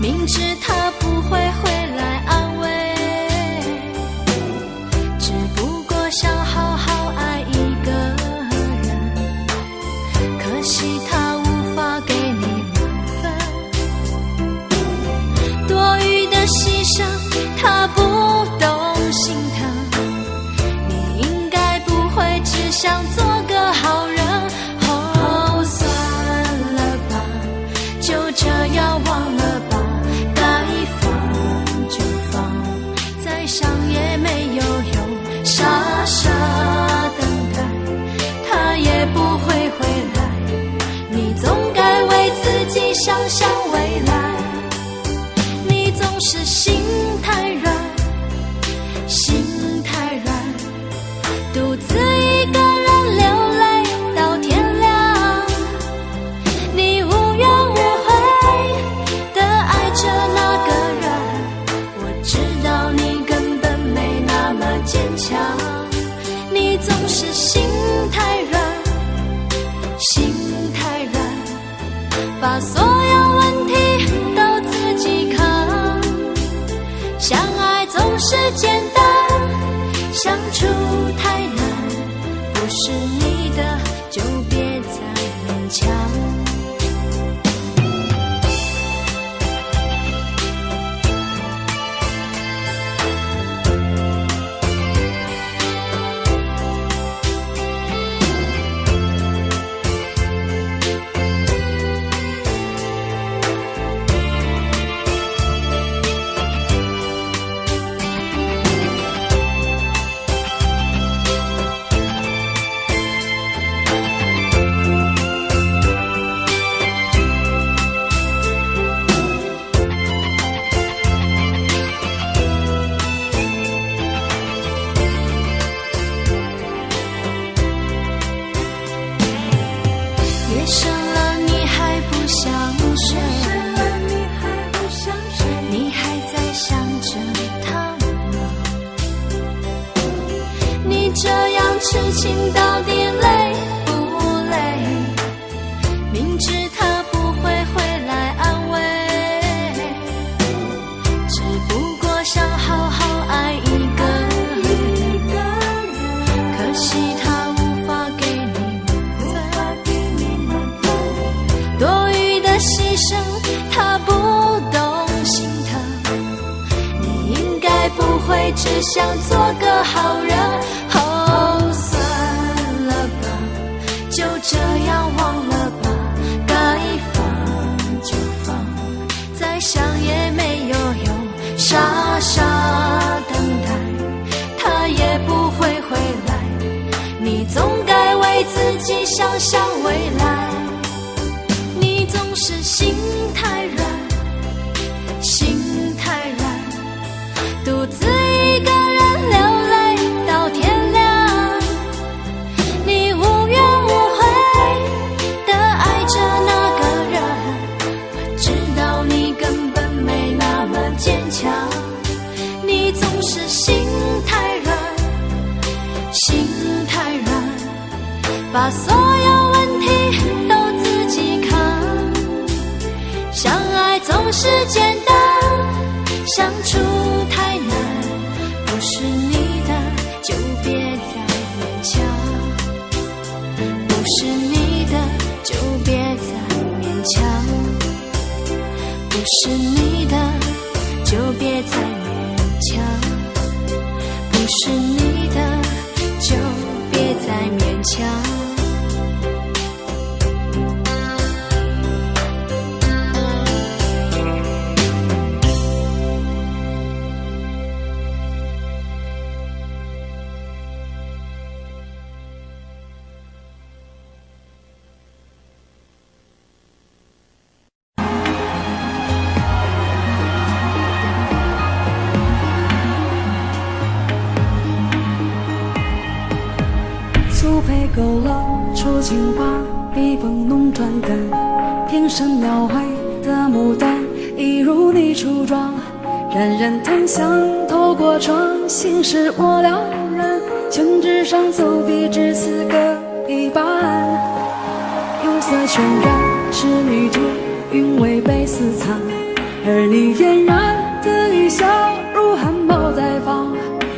明知他不会回来安慰，只不过想好好爱一个人，可惜他无法给你满分。多余的牺牲他不懂心疼，你应该不会只想做个好人。哦，算了吧，就这样忘了吧，该放就放，再想也没有用，傻傻等待，他也不会回来，你总该为自己想想未来。你总是心太软，心太软，独自一个人流泪到天亮。你无怨无悔地爱着那个人，我知道你根本没那么坚强。你总是心太软，心太软，把所有问题都自己扛。相爱总是简单，相处太难，不是你的就别再勉强。夜深了你还不想睡，你还在想着他吗？你这样痴情到底累不累？明知他不会回来安慰，只不过想好好爱一个人，可惜他无法给你满分。多余的牺牲他不懂心疼，你应该不会只想做个好人。哦，算了吧，就这样忘了吧，该放就放，再想也没有用，傻傻等待，他也不会回来，你总该为自己想想未来。你总是心太软，心太软，独自一个人流泪到天亮。你无怨无悔地爱着那个人，我知道你根本没那么坚强。你总是心太软，心太软，把所有问题都自己扛。相爱总是简单，相处太难，不是你的就别再勉强，不是你的就别再勉强，不是你的就别再勉强，不是你的就别再勉强。出情花，笔锋浓转淡，平生描绘的牡丹，一如你初妆。冉冉檀香透过窗，心事我了然。宣纸上走笔至此各一半，釉色渲染仕女图，韵味被私藏。而你嫣然的一笑，如含苞待放。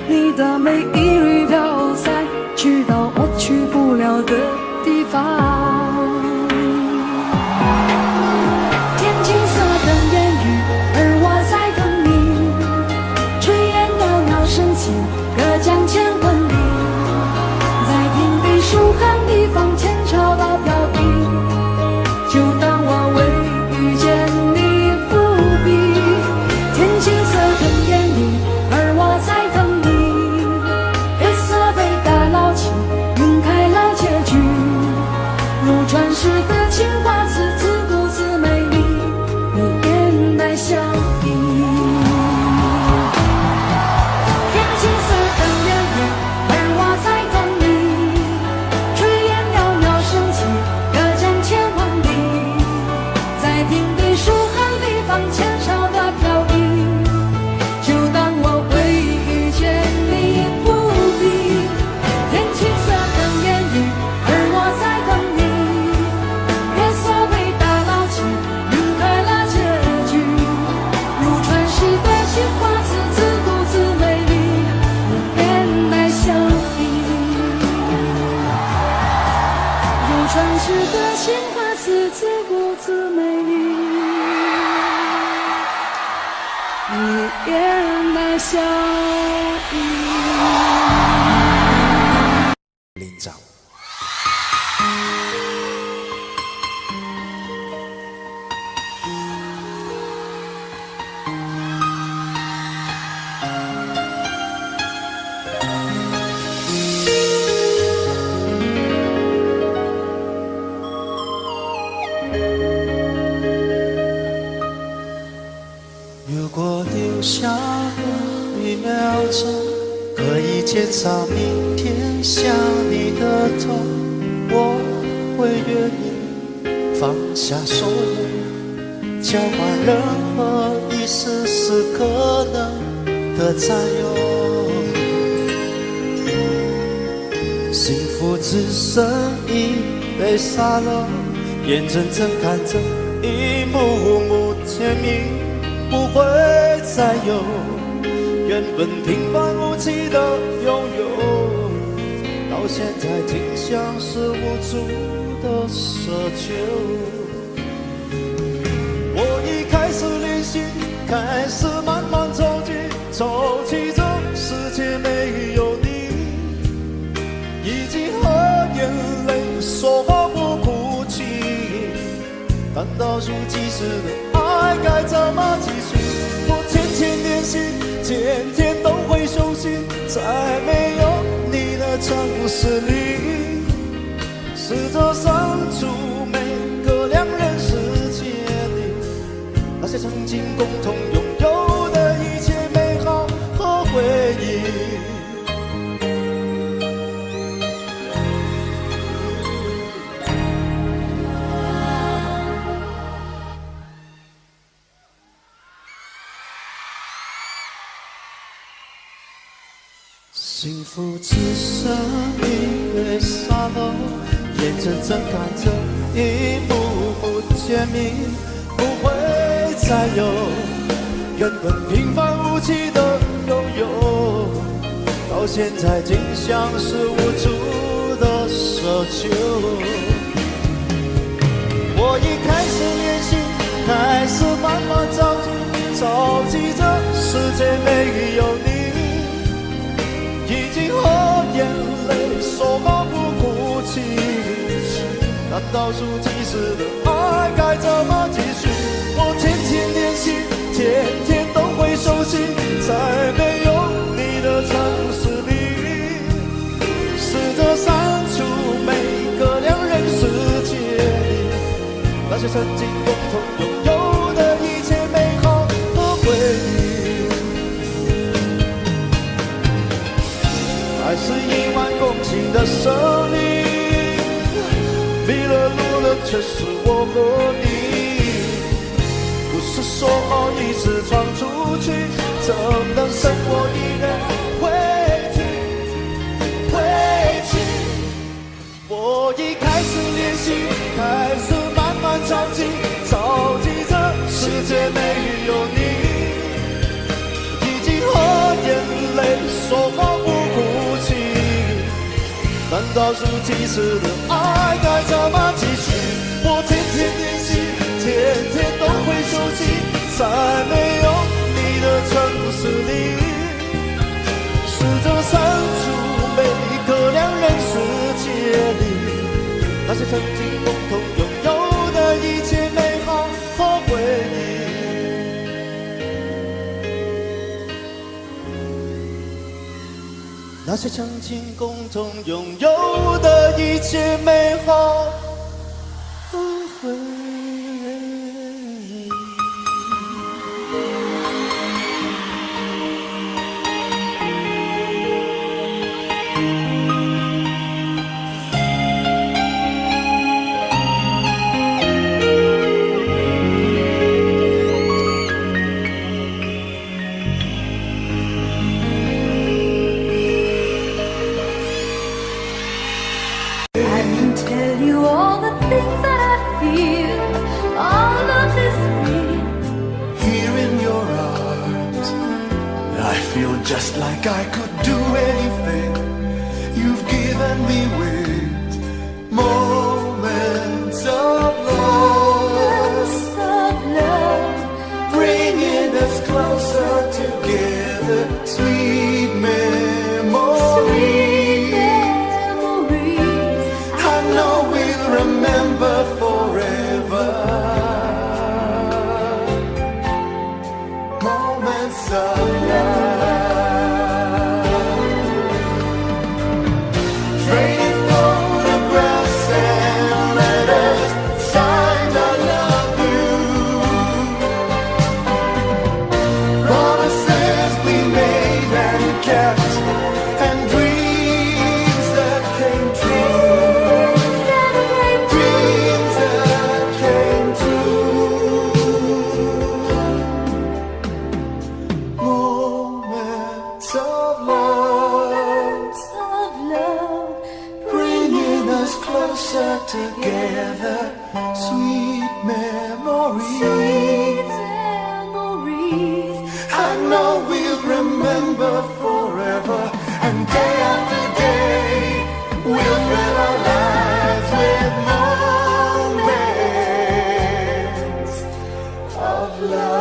你的美一缕飘散，直到我去不了的地方。天青色等烟雨，而我在等你。炊烟袅袅升起，隔江千万里。在平地书汉地方，前朝的飘逸。就当我未遇见你伏笔。天青色等烟雨，而我在等你。月色被打捞起，晕开了结局。如传世的青花瓷，自顾自美丽，你年代相依。天青色等烟雨，而我在等你。炊烟袅袅升起，隔江千万里。在平地书汉地方，前朝的飘逸。就当我未遇见你伏笔。天青色等烟雨，而我在等你。月色被打捞起，晕开了结局。如传世的青花瓷，自顾自美丽，你年代相依。如传世的青花瓷，自顾自美丽，你年代相依。领长。如果留下我1秒钟，可以减少明天想你的痛，我会愿意放下所有，交换任何一丝丝可能的占有。幸福只剩一杯沙漏，眼睁睁看着一幕幕甜蜜不会再有，原本平凡无奇的拥有，到现在竟像是无助的奢求。我已开始练习，开始慢慢走进这世界没有你，已经和眼泪说话不哭泣，但倒数计时的爱该怎么继续？我天天练习，天天都会休息，在没有你的城市里，试着删除每个两人世界里那些曾经共同拥有的一切美好和回忆。幸福只剩一杯沙漏，眼睁睁看着一幕幕甜蜜不会再有，原本平凡无奇的拥有，到现在竟像是无助的奢求。我已开始练习，开始慢慢着急这世界没有你，已经和眼泪说话不哭泣，那倒数计时的爱该怎么继续？我天天练习，天天都会熟悉，在没有你的城市里，试着删除每个两人世界里那些曾经共同拥有的一切美好和回忆。爱是1万公顷的森林，迷了路了，却是我和你。不是说好一直闯出去，怎能剩我一人回去？我已开始练习，开始慢慢着急，着急这世界没有你，已经和眼泪说好不哭泣。难道数几次的爱该怎么继续？我天天练习，天天都会休息，在没有你的城市里，试着删除每一个两人世界里那些曾经共同拥有的一切美好和回忆。那些曾经共同拥有的一切美好和回忆。Just like I could do anything you've given me with moments of love, bringing us closer together, sweet memories. I know we'll remember forever. Moments of love. Together, sweet memories. I know we'll remember forever, and day after day we'll fill our lives with moments of love.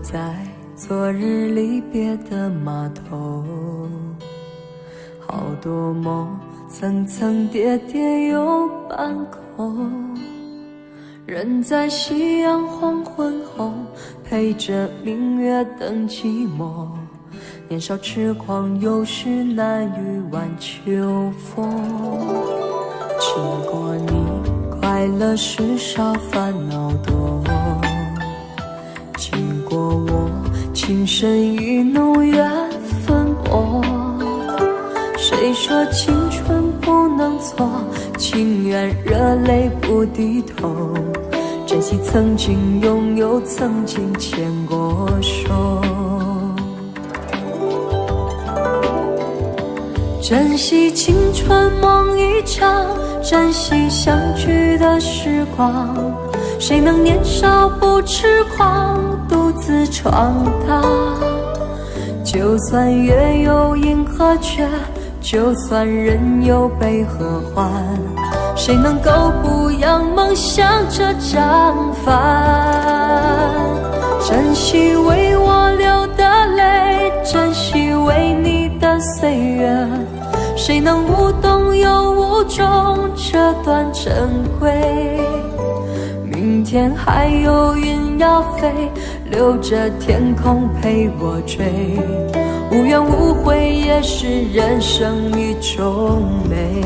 在昨日离别的码头，好多梦层层叠叠又半空，人在夕阳黄昏后陪着明月等寂寞，年少痴狂有时难御晚秋风。经过你快乐时少烦恼多，经过我情深意浓缘分薄，谁说青春不能错，情愿热泪不低头，珍惜曾经拥有，曾经牵过手，珍惜青春梦一场，珍惜相聚的时光，谁能年少不痴狂，独自闯荡，就就算月有阴和缺，就算人有悲和欢，谁能够不扬梦想这张帆？珍惜为我流的泪，珍惜为你的岁月，谁能无动又无衷这段珍贵？明天还有云要飞，留着天空陪我追，无怨无悔也是人生一种美。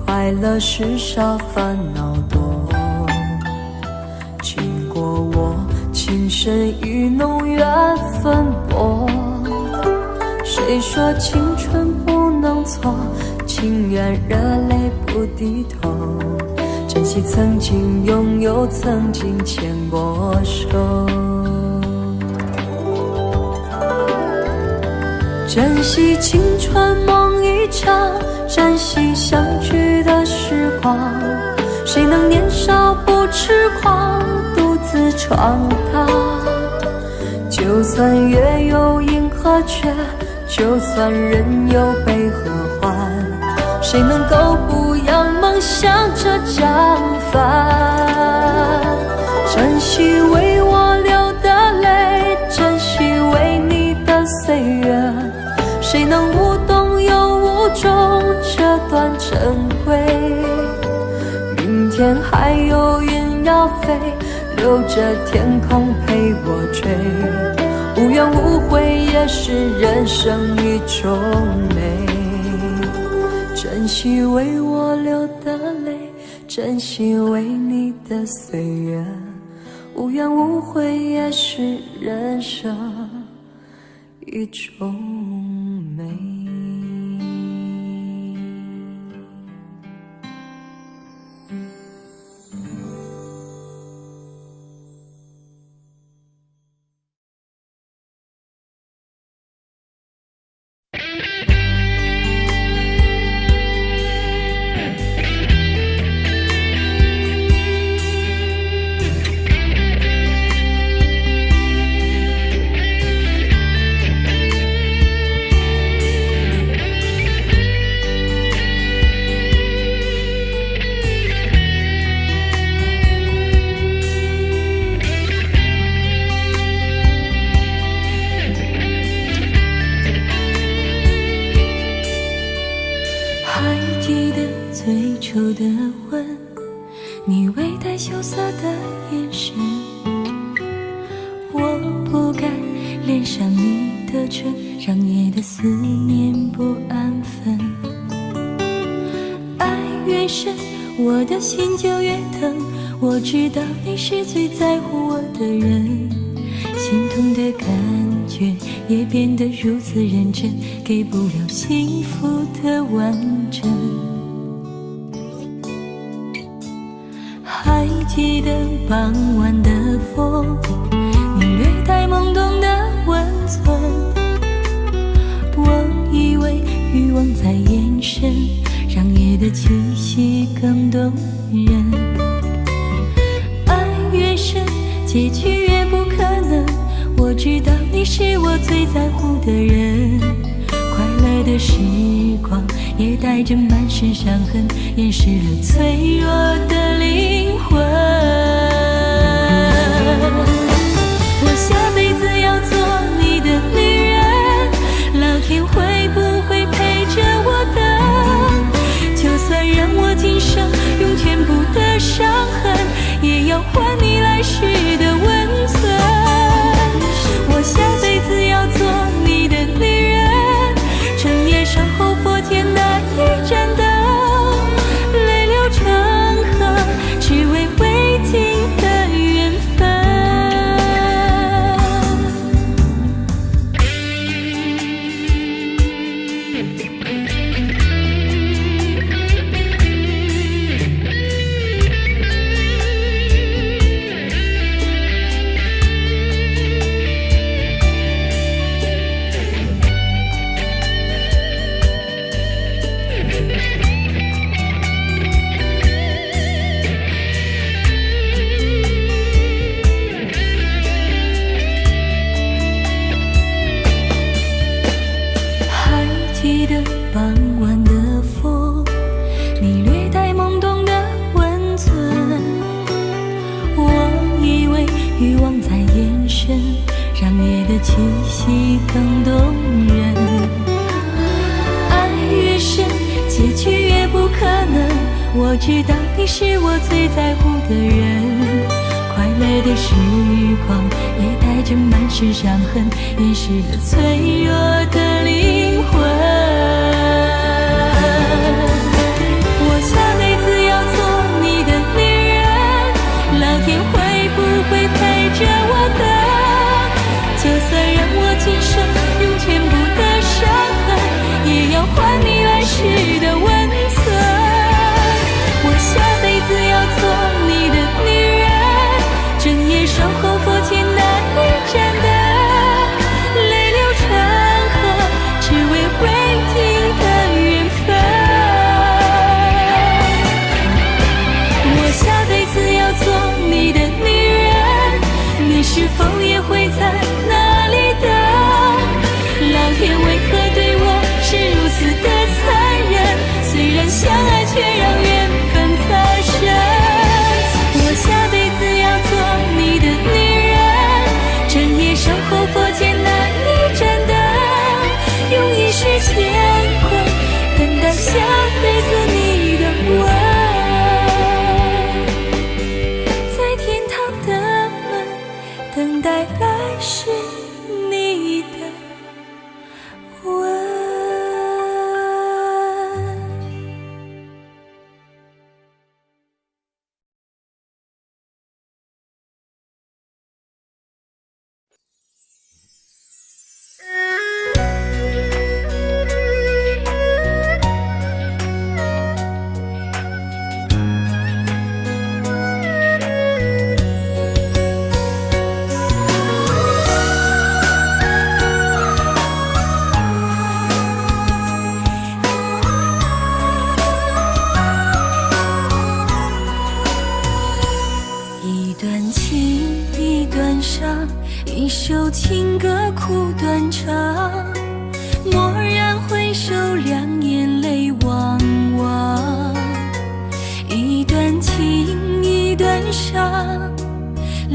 快乐时少，烦恼多。经过我情深意浓，缘分薄。谁说青春不能错？情愿热泪不低头。珍惜曾经拥有，曾经牵过手。珍惜青春梦一场，珍惜相聚的时光。谁能年少不痴狂，独自闯荡？就算月有阴和缺，就算人有悲和欢，谁能够不扬梦想这张帆？珍惜为我流的泪，珍惜为你的岁月，谁能无动又无衷这段珍贵？明天还有云要飞，留着天空陪我追，无怨无悔也是人生一种美。珍惜为我流的泪，珍惜为你的岁月，无怨无悔也是人生一种美。你微带羞涩的眼神，我不该恋上你的唇，让夜的思念不安分。爱越深，我的心就越疼，我知道你是最在乎我的人，心痛的感觉也变得如此认真，给不了幸福的完整。还记得傍晚的风，你略带懵懂的温存，我以为欲望在眼神，让夜的气息更动人。爱越深，结局越不可能，我知道你是我最在乎的人，快乐的时光也带着满身伤痕，掩饰了脆弱的灵魂。我下辈子要做你的女人，老天会不会陪着我等？就算让我今生用全部的伤痕，也要还你来时的温存。我下辈子要做你的女人，整夜守候佛前那一盏灯，泪流成河，只为未尽的缘分。可能。我知道你是我最在乎的人，快乐的时光也带着满身伤痕，掩饰了脆弱的灵魂。我下辈子要做你的女人，老天会不会陪着我等？就算让我今生用全部的伤痕，也要还你来时的温存。我下辈子要做你的女人，整夜守候佛前那一盏灯，泪流成河，只为会听的缘分。我下辈子要做你的女人，你是否也会在那里等？老天为何对我是如此的残忍？虽然相爱，却让缘分太深。我下辈子要做你的女人，整夜守候佛前那一盏灯，用一世乾坤等待下辈子你的吻，在天堂的门等待来世你的吻。一段情，一段伤，一首情歌苦断肠。蓦然回首，两眼泪汪汪。一段情，一段伤，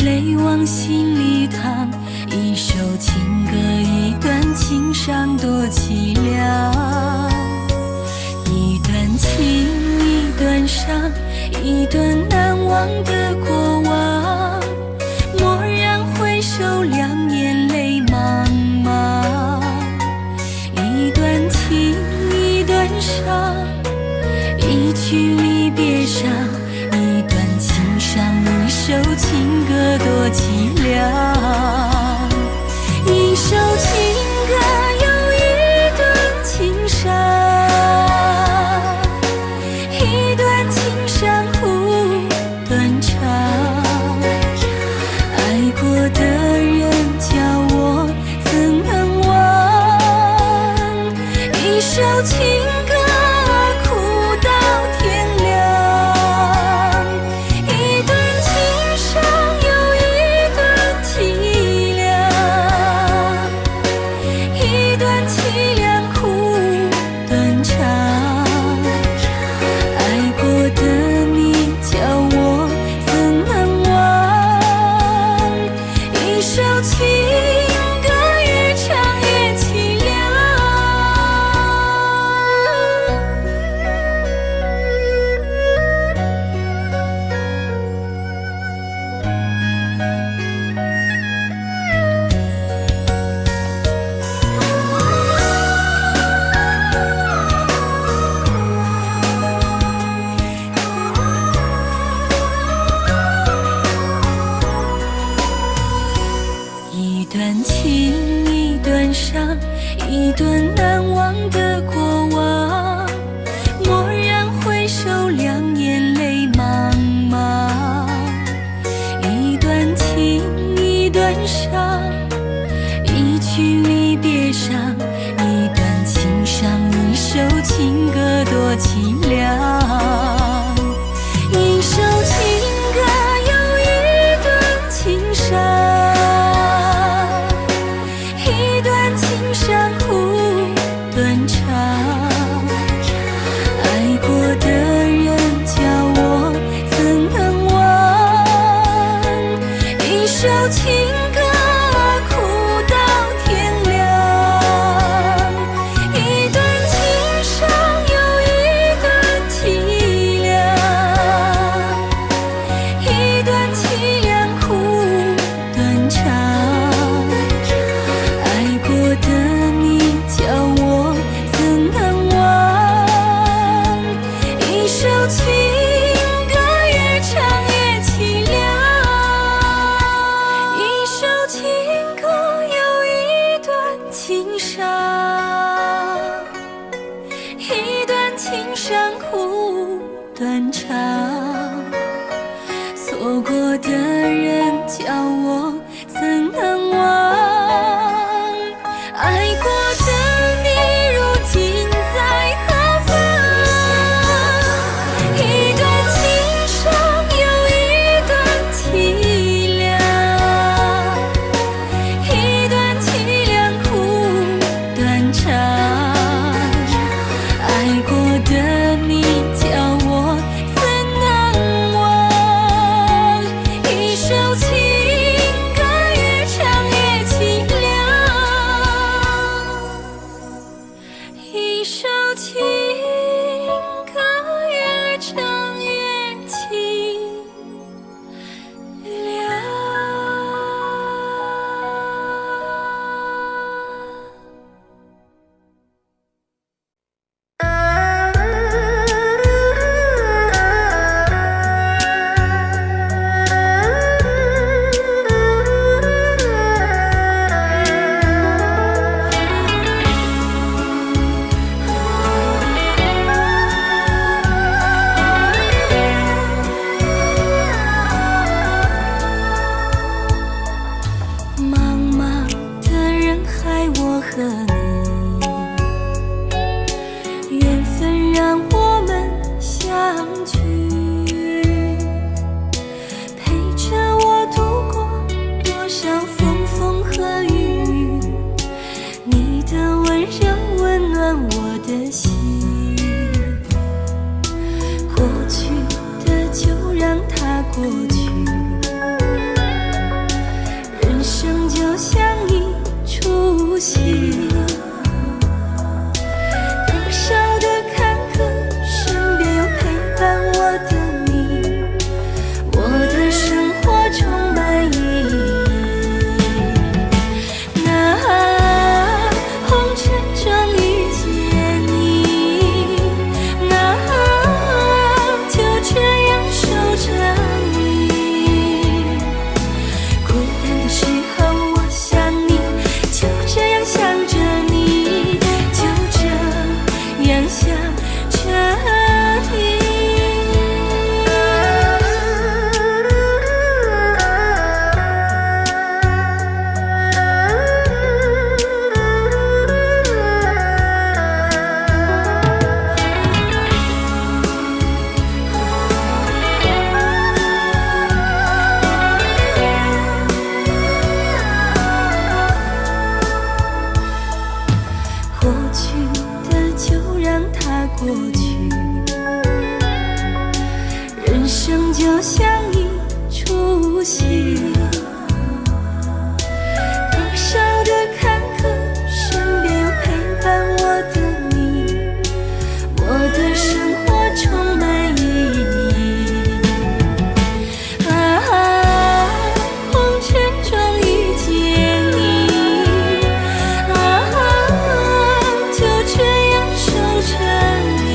泪往心里淌。一首情歌，一段情伤，多凄凉。一段情，一段伤，一段难忘的过往。蓦然回首，两眼泪茫茫。一段情，一段伤，一曲离别伤。一段情伤，一首情歌，多凄凉。一首情歌，又一段情伤。一段情伤苦断肠，爱过的人叫我怎能忘？一首情歌苦到天亮。断肠。错过的人叫我怎能忘？爱过的你如今在何方？一段情伤又一段凄凉，一段凄凉苦断肠。爱过的你叫我怎能忘？一首情歌越唱越凄凉，一首情歌越唱越凄凉。茫茫的人海，我和你，缘分让我们相聚，陪着我度过多少风风和雨雨。你的温柔温暖我的心，过去的就让它过去。人生就像一出戏，多少的坎坷，身边有陪伴我的你，我的生活充满意义。那红尘中遇见你，那就这样守着你。孤单的时候我想你，就这样想着你，就这样想着你。过去的就让它过去，人生就像一出戏，多少的坎坷，身边有陪伴我的你，我的生活充满意义。红尘中遇见你，就这样守着你。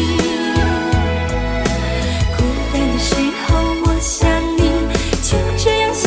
孤单的时候我想你，就这样想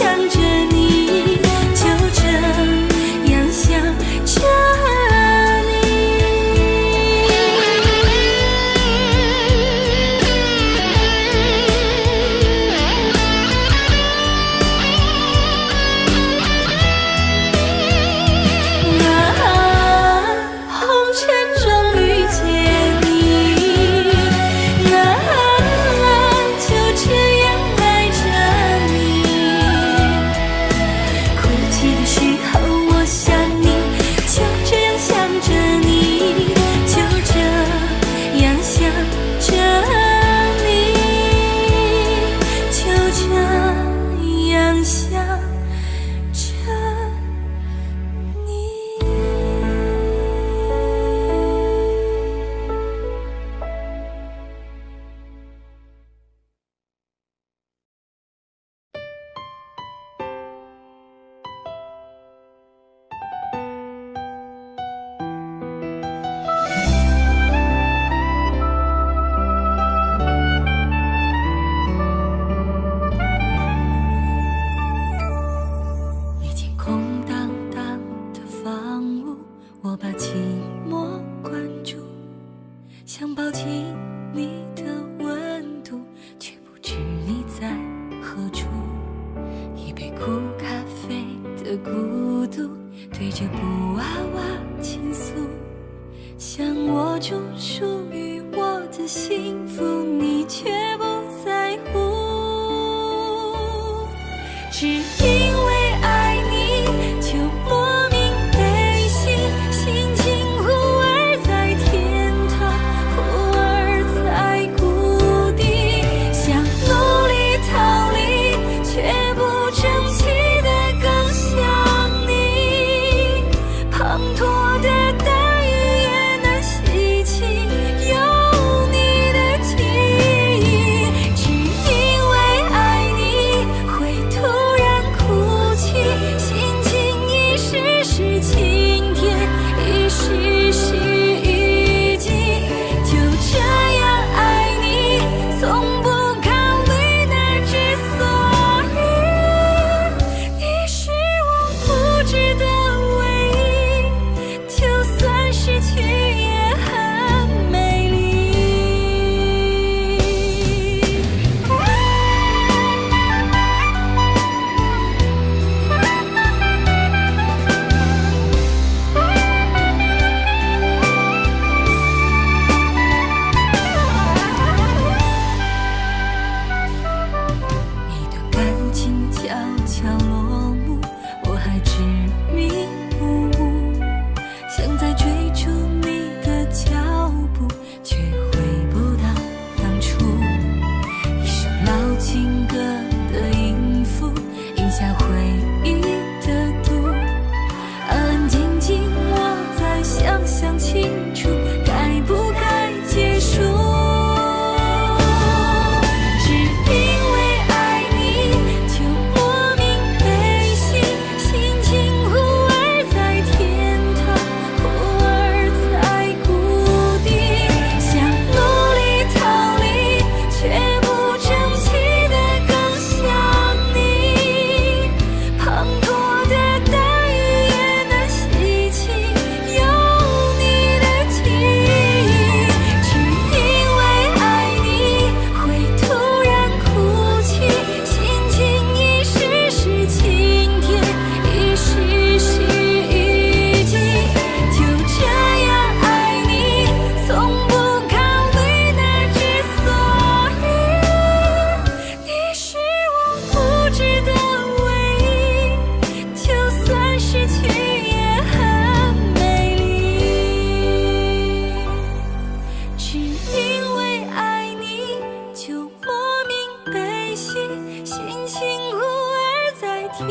的孤独，对着布娃娃倾诉，想握住属于我的幸福，你却不在乎。只因为爱你，就莫名悲喜，心情忽而在天堂，忽而在谷底，想努力逃离，却不争气的更想你。滂沱的大雨也难洗清有你的记忆，只因为爱你会突然哭泣，心情一时是晴天，一时是雨季，就这样爱你，从不考虑那之所以。你是我不值得唯一，就算失去也很美丽。一段感情悄悄落幕，我还执迷不悟，想再追逐你的脚步，却回不到当初。一首老情歌的音符，饮下回忆的毒，安安静静我再想想清楚，该不该结束。只因为爱你，就莫名悲喜，心情忽而在天堂，忽而在谷底，想努力逃离，却不争气的更想你。滂沱的大雨也难洗清有你的记忆，只因为爱你会突然哭泣，心情一时是晴天，一时是雨季，就这样爱你，从不考虑那之所以。你是我不值得唯一，就算失去也很美丽。只因为爱你，就莫名悲喜，心情忽而在天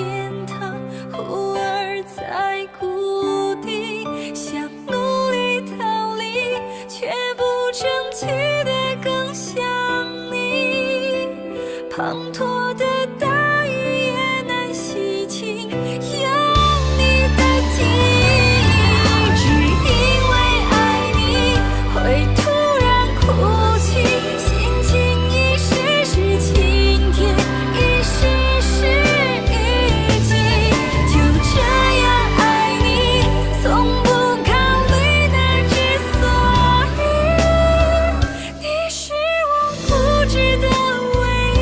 堂，忽而在谷底，想努力逃离，却不争气的更想你。滂沱的大雨也难洗清有你的记忆，只因为爱你会突然哭泣，心情一时是晴天，一时是雨季，就这样爱你，从不考虑那之所以。你是我不值得唯一，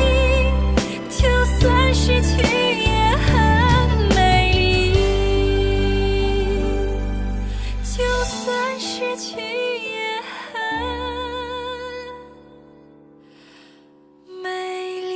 就算失去也很美丽，就算失去也很美丽。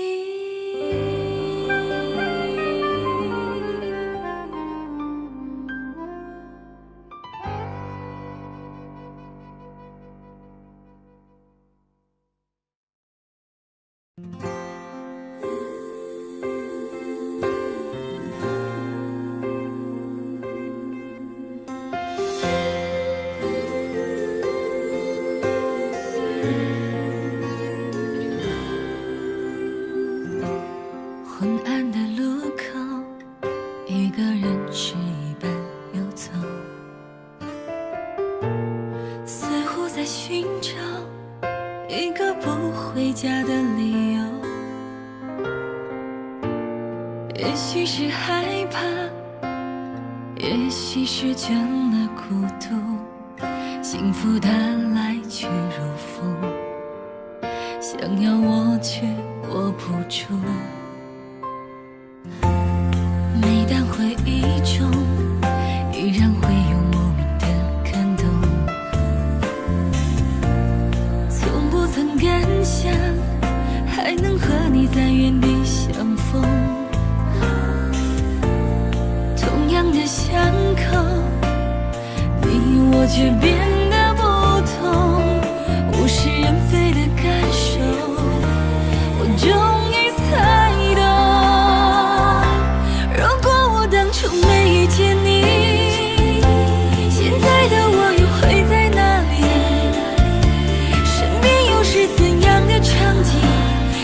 昏暗的路口，一个人吃一半又走，似乎在寻找一个不回家的理由。也许是害怕，也许是倦了孤独，幸福它来去如风，想要握却握不住。每当回忆中依然会有莫名的感动，从不曾敢想还能和你在原地相逢，同样的巷口，你我却变得不同，物是人非的感受，我终于猜懂，如果我当初没遇见你，现在的我又会在哪里？身边又是怎样的场景？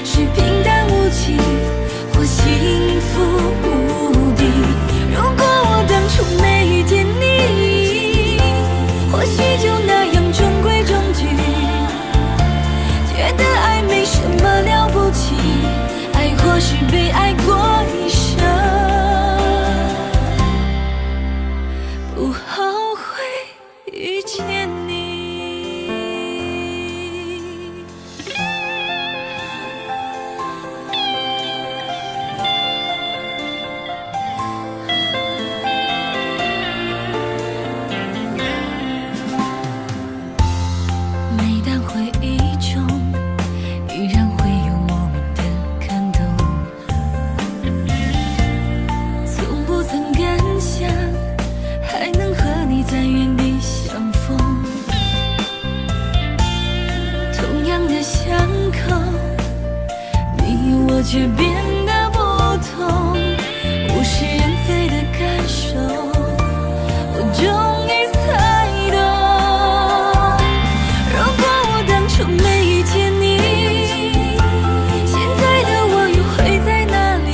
是平淡无奇，或幸福无比？如果我当初没遇见你，或许就那样中规中矩，觉得爱没什么了不起，爱或是被爱过一生，不后悔遇见你。每当回忆中依然会有莫名的感动，从不曾敢想还能和你在原地相逢，同样的巷口，你我却变得不同，物是人非的感受，我终于猜懂，如果我当初没遇见你，现在的我又会在哪里？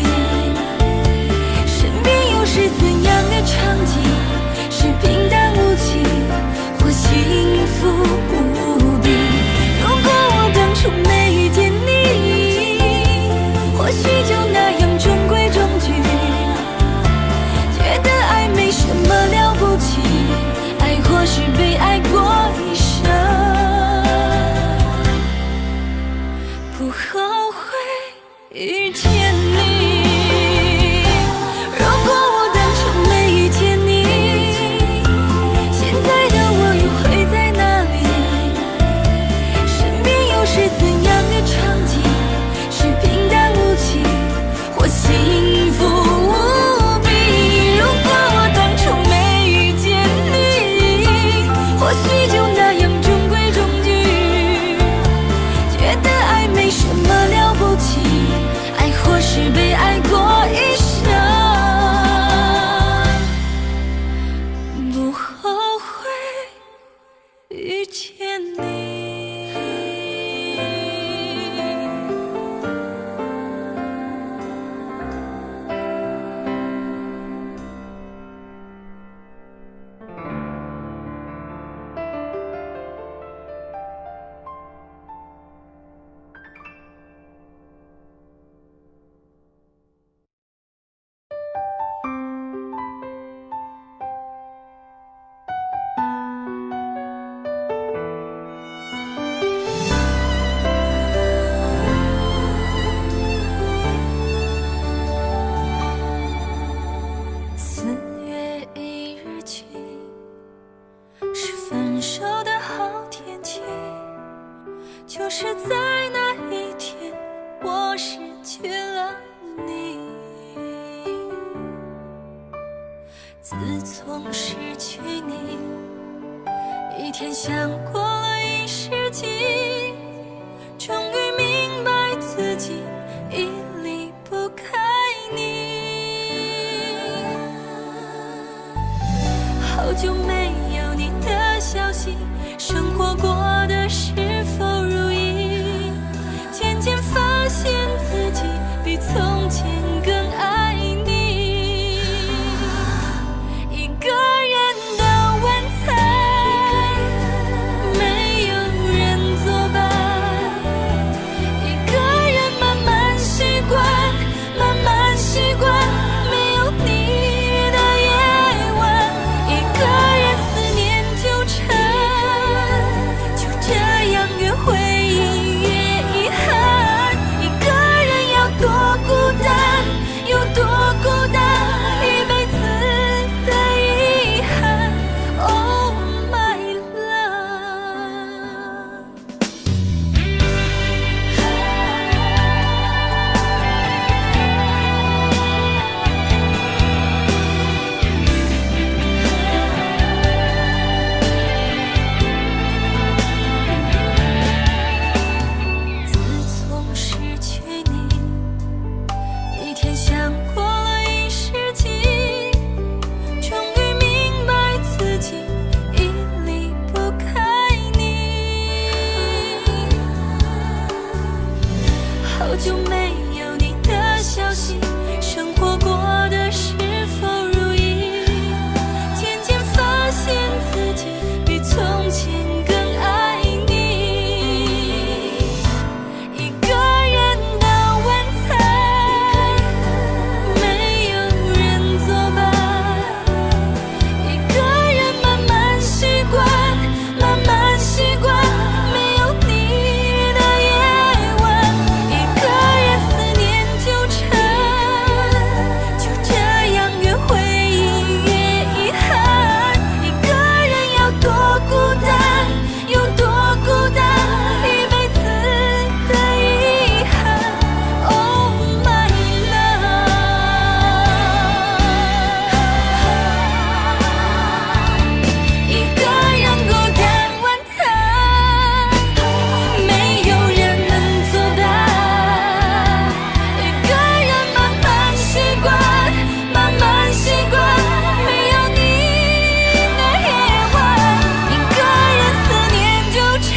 身边又是怎样的场景？是平淡无奇，或幸福无比？如果我当初没遇见你，或许就那样中规中矩，觉得爱没什么了不起，爱或是被爱过一生，不后悔遇见你。如果我当初没遇见你，现在的我又会在哪里？身边又是怎样的场景？是平淡无奇，或幸福无比？如果我当初没遇见你，或许就那样中规中矩，觉得爱没什么了不起，爱或是被爱过一生，不后悔遇见你。4月1日起是分手的好天气，就是在那一天我失去了你。自从失去你，一天像过了1世纪，终于明白自己已离不开你。好久没有你的消息，生活过得是否如意？渐渐发现自己比从前更爱你。一个人的晚餐，好久没有你的消息，生活过得是否如意？渐渐发现自己比从前更爱你。一个人的晚餐，没有人作伴，一个人慢慢习惯，慢慢习惯没有你的夜晚，一个人思念纠缠，就这样越回忆越遗憾，一个人要多孤单，有多孤单，一辈子的遗憾。Oh my love， 一个人孤单晚餐，没有人能作伴，一个人慢慢习惯，慢慢习惯没有你的夜晚，一个人思念纠缠，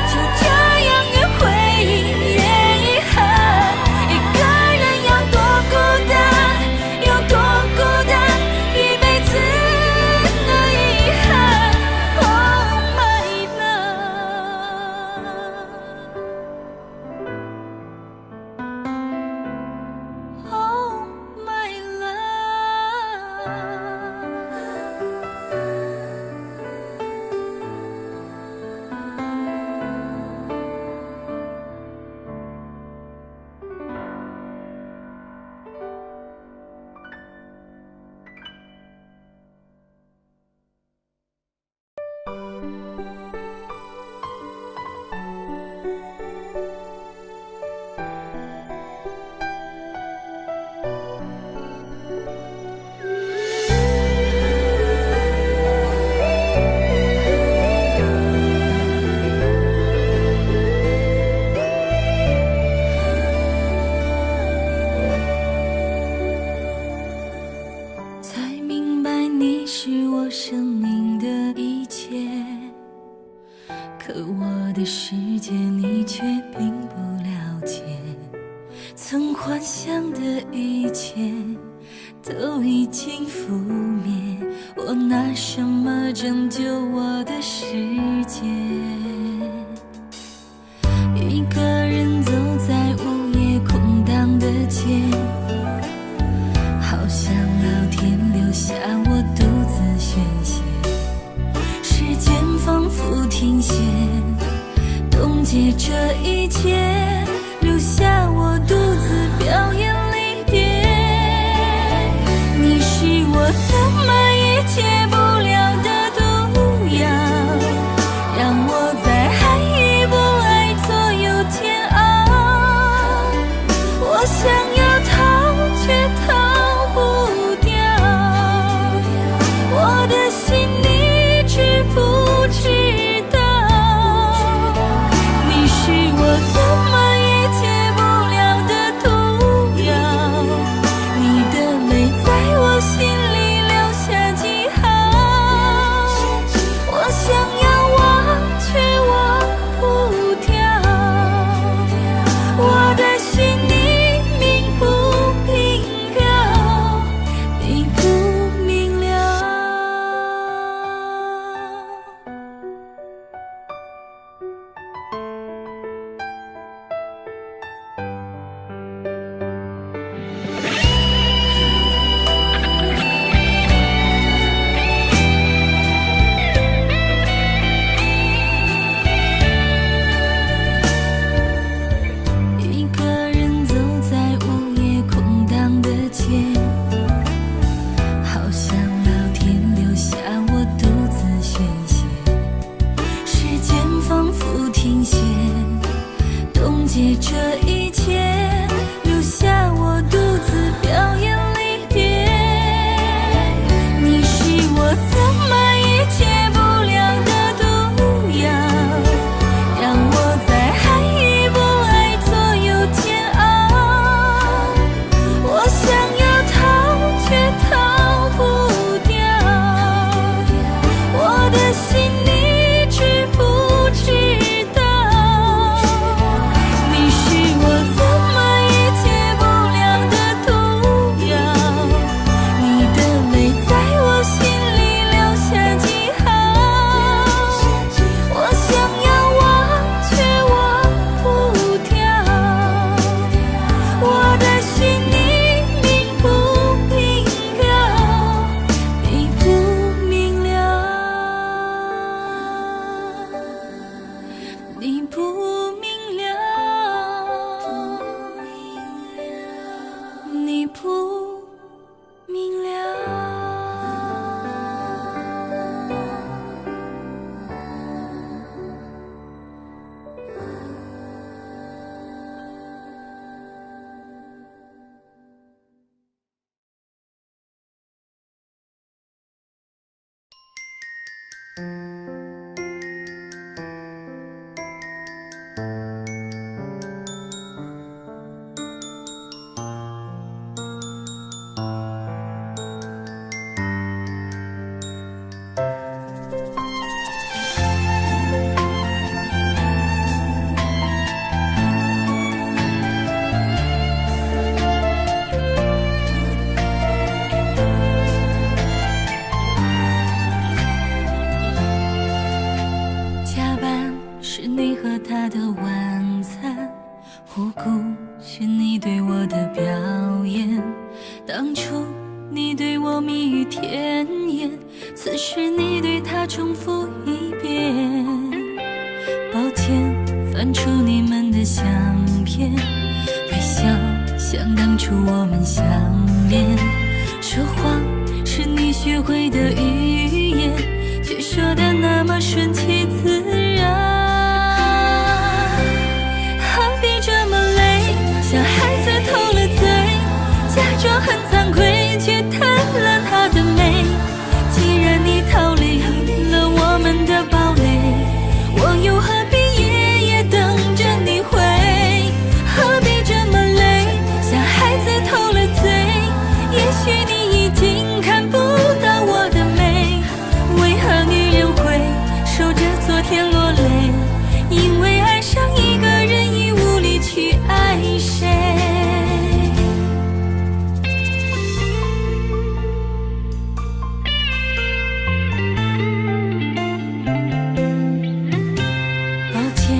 就这样越回忆越遗憾，一个人要多孤单，有多孤单，一辈子的遗憾。Oh my love，Oh my love。才明白你是我生命的一切，可我的世界你却并不了解，曾幻想的一切都已经覆灭，我拿什么拯救我的世界？一个人走在午夜空荡的街，好想老天留下我独自宣泄，时间仿佛停歇，冻结这一切，留下我独自表演离别。你是我怎么也戒不了的毒药，让我在爱与不爱左右煎熬，我想要逃却逃不掉，我的心你知不知道？你是我怎么也戒不了的毒药，你的美在我心里留下记号，我想要忘却忘不掉，我的心你明不明了？你不明了。一个人走在午夜空荡的街，好想老天留下我独自宣泄，时间仿佛停歇，冻结这一切，留下我独自表演离别。你是我怎么也戒不了的毒药，让我在爱与不爱左右煎熬，我想要逃却逃不掉，我的心你知不知道？你无辜是你对我的表演，当初你对我蜜语甜言，此时你对他重复一遍。抱歉，翻出你们的相片，微笑像当初我们相恋。说谎是你学会的语言，却说的那么顺其自然。何必这么累，像孩子偷了嘴，假装很惭愧，却贪了他的美。既然你逃离了我们的堡垒，我又何必夜夜等着你回？何必这么累，像孩子偷了嘴，也许你已经看不到我的美。为何女人会守着昨天落泪？因为爱上一个人已无力去爱谁。抱歉，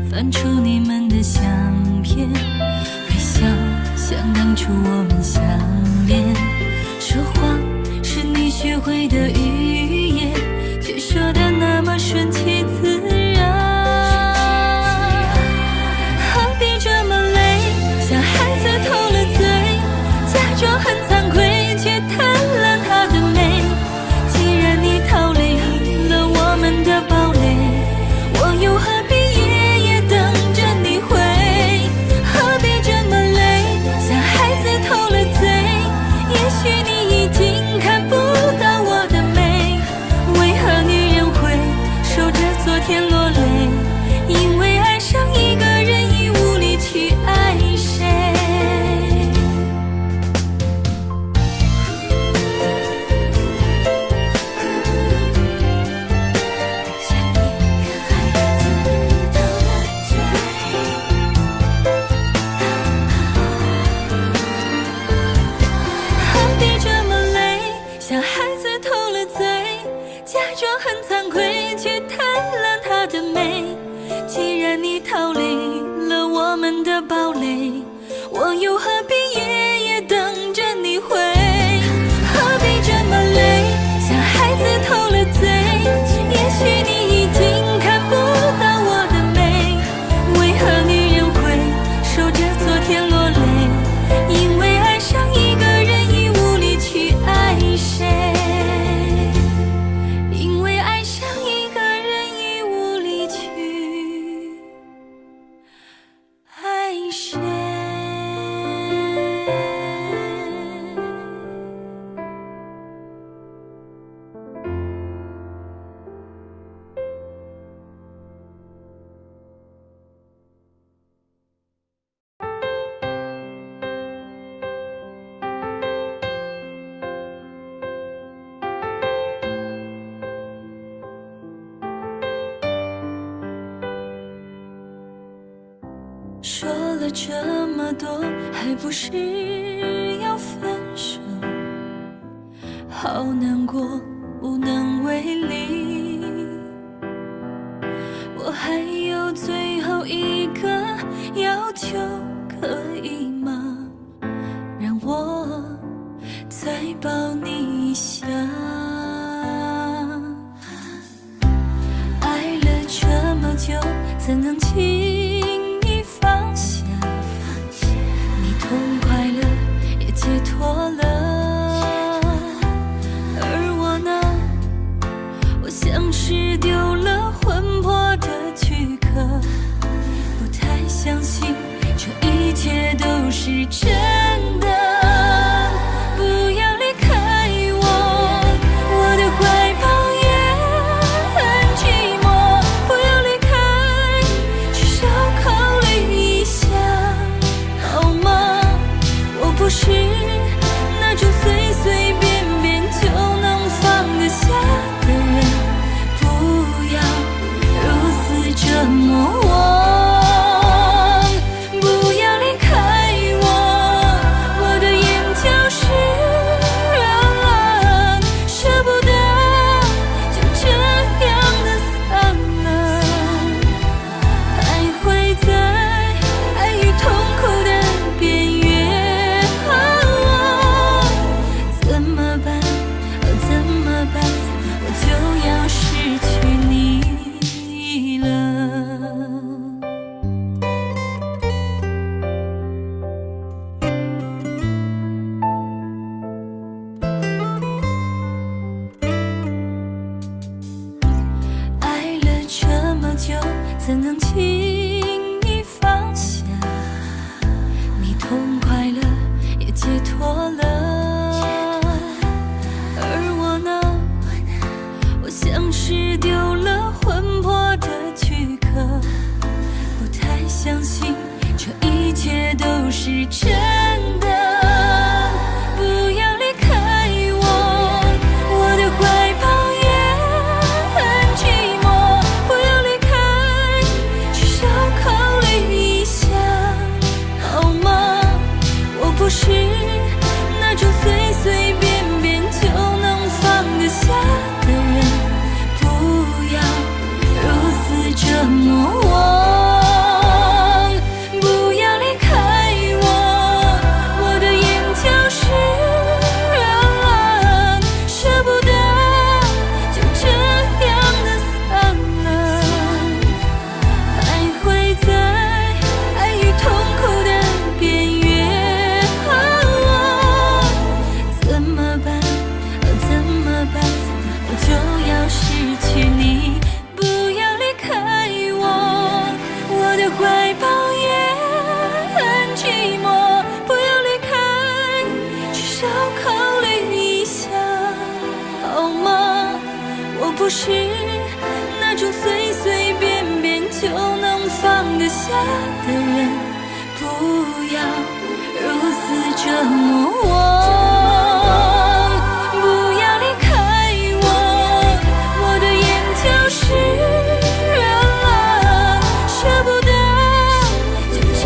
翻出你们的相片，微笑像当初我们相恋。说谎是你学会的语言，却说的那么顺其自然。何必这么累，像孩子偷了嘴，假装很惭愧，却贪了他的美。既然你逃离了我们的堡垒，我又何必夜夜等着你回？何必这么累，像孩子偷了嘴，也许你已经看不到我的美。为何女人会守着昨天落泪？因为爱上一个人已无力去爱谁。像一个孩子偷了嘴，何必这么累，像孩子偷了嘴，假装很惭愧，却贪了他的美。既然你逃离了我们的堡垒，我又何必夜夜等着你回？何必这么累，像孩子偷了嘴，也许你已经看不到我的美。为何女人会守着昨天落泪？因为爱上一个人已无力去爱谁。因为爱上一个人已无力去爱谁。说了这么多，还不是要分手？好难过，无能为力。我还有最后一个要求，可以吗？让我再抱你一下。爱了这么久，怎能轻易放下？你痛快了，也解脱了，而我呢？我像是丢了魂魄的躯壳，不太相信这一切都是真的。不要离开我，我的怀抱也很寂寞。不要离开，至少考虑一下，好吗？我不是那种随随便便就能放得下的人，不要如此折磨我。不要离开我，我的眼就是热了，舍不得就这样的散了，还会在爱与痛是真的。不要离开我，我的怀抱也很寂寞。不要离开，至少考虑一下，好吗？我不是那种随随便便就能放得下的人，不要如此折磨我。不是那种随随便便就能放得下的人，不要如此折磨我。不要离开我，我的眼就是热了，舍不得就这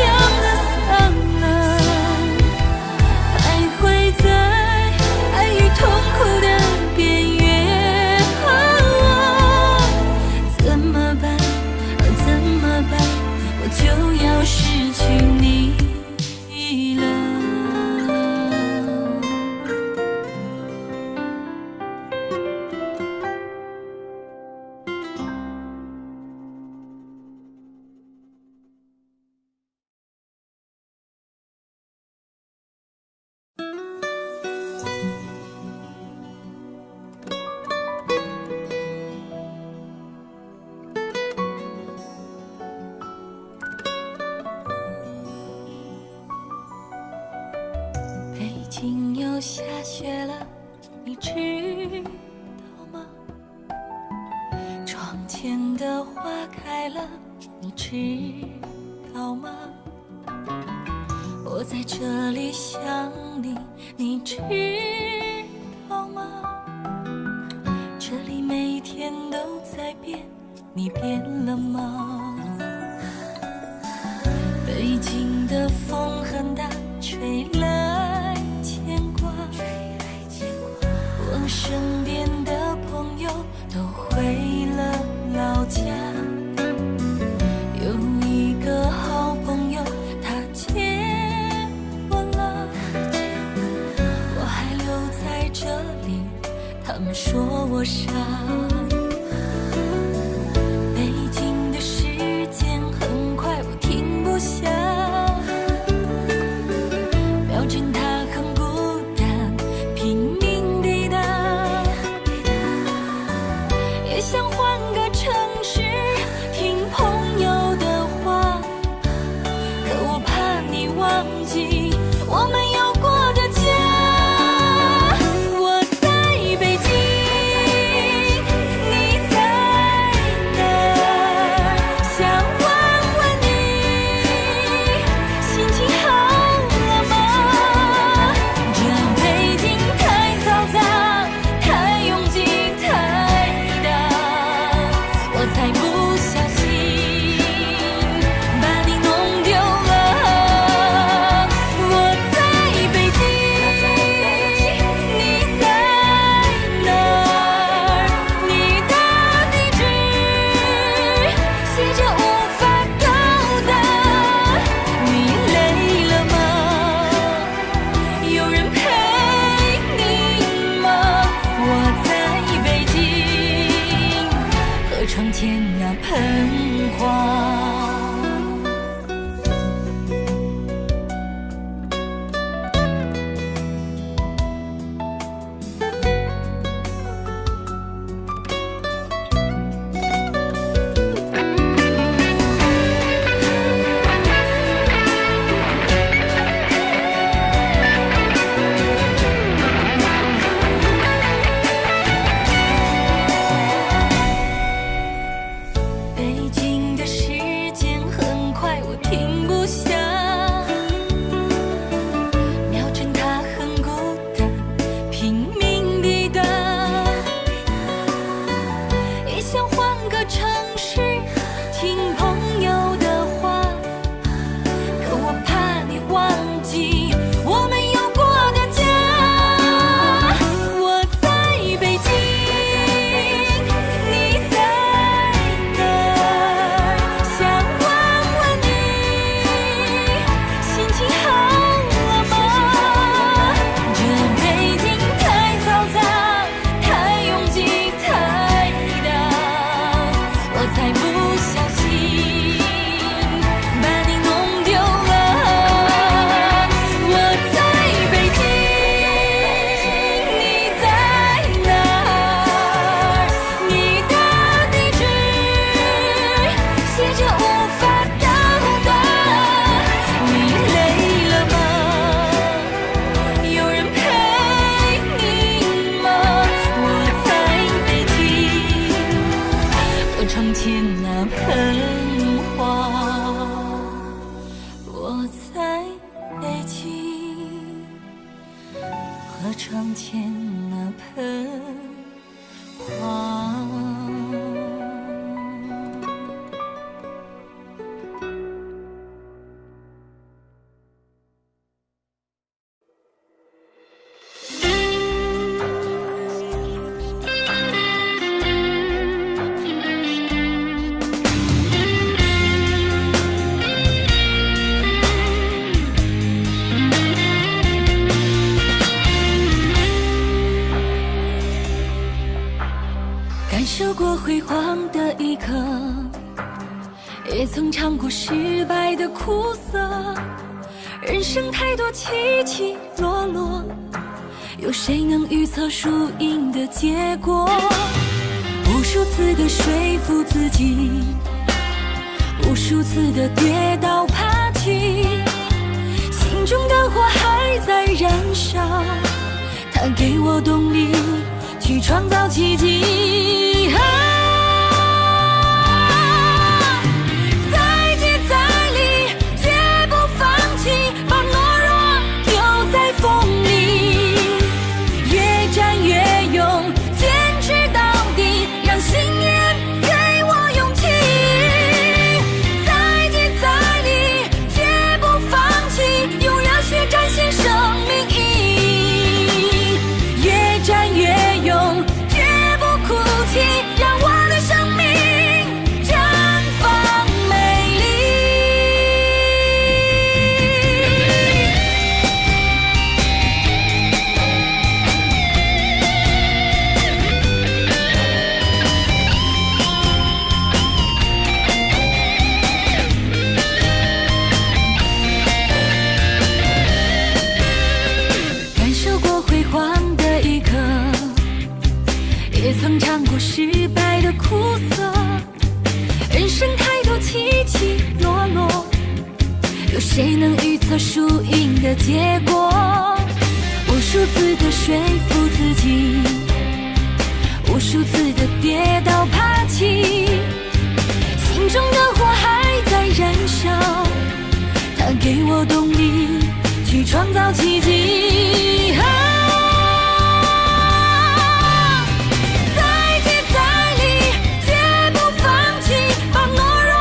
样的散了，徘徊在爱与痛苦的边缘。我就要失去你了。北京又下雪了，你知道吗？窗前的花开了，你知道吗？我在这里想你，你知道吗？这里每天都在变，你变了吗？北京的风很大，吹来牵挂，我身边的朋友都回了老家。有一个好朋友，他结婚了，我还留在这里，他们说我傻。北京的时前那盆花。感受过辉煌的一刻，也曾尝过失败的苦涩。人生太多起起落落，有谁能预测输赢的结果？无数次的说服自己，无数次的跌倒爬起，心中的火还在燃烧，它给我动力去创造奇迹。再接再厉，绝不放弃，把懦弱丢在风里，越战越勇，坚持到底，让信念给我勇气。再接再厉，绝不放弃，用热血展现生命意义，越战越勇，绝不哭泣，让我的生命绽放美丽。感受过辉煌的一刻，也曾尝过失败的苦涩。人生太多起起落落，有谁能预测输赢的结果？无数次的说服自己，无数次的跌倒爬起，心中的火还在燃烧，它给我动力去创造奇迹。再接再厉，绝不放弃，把懦弱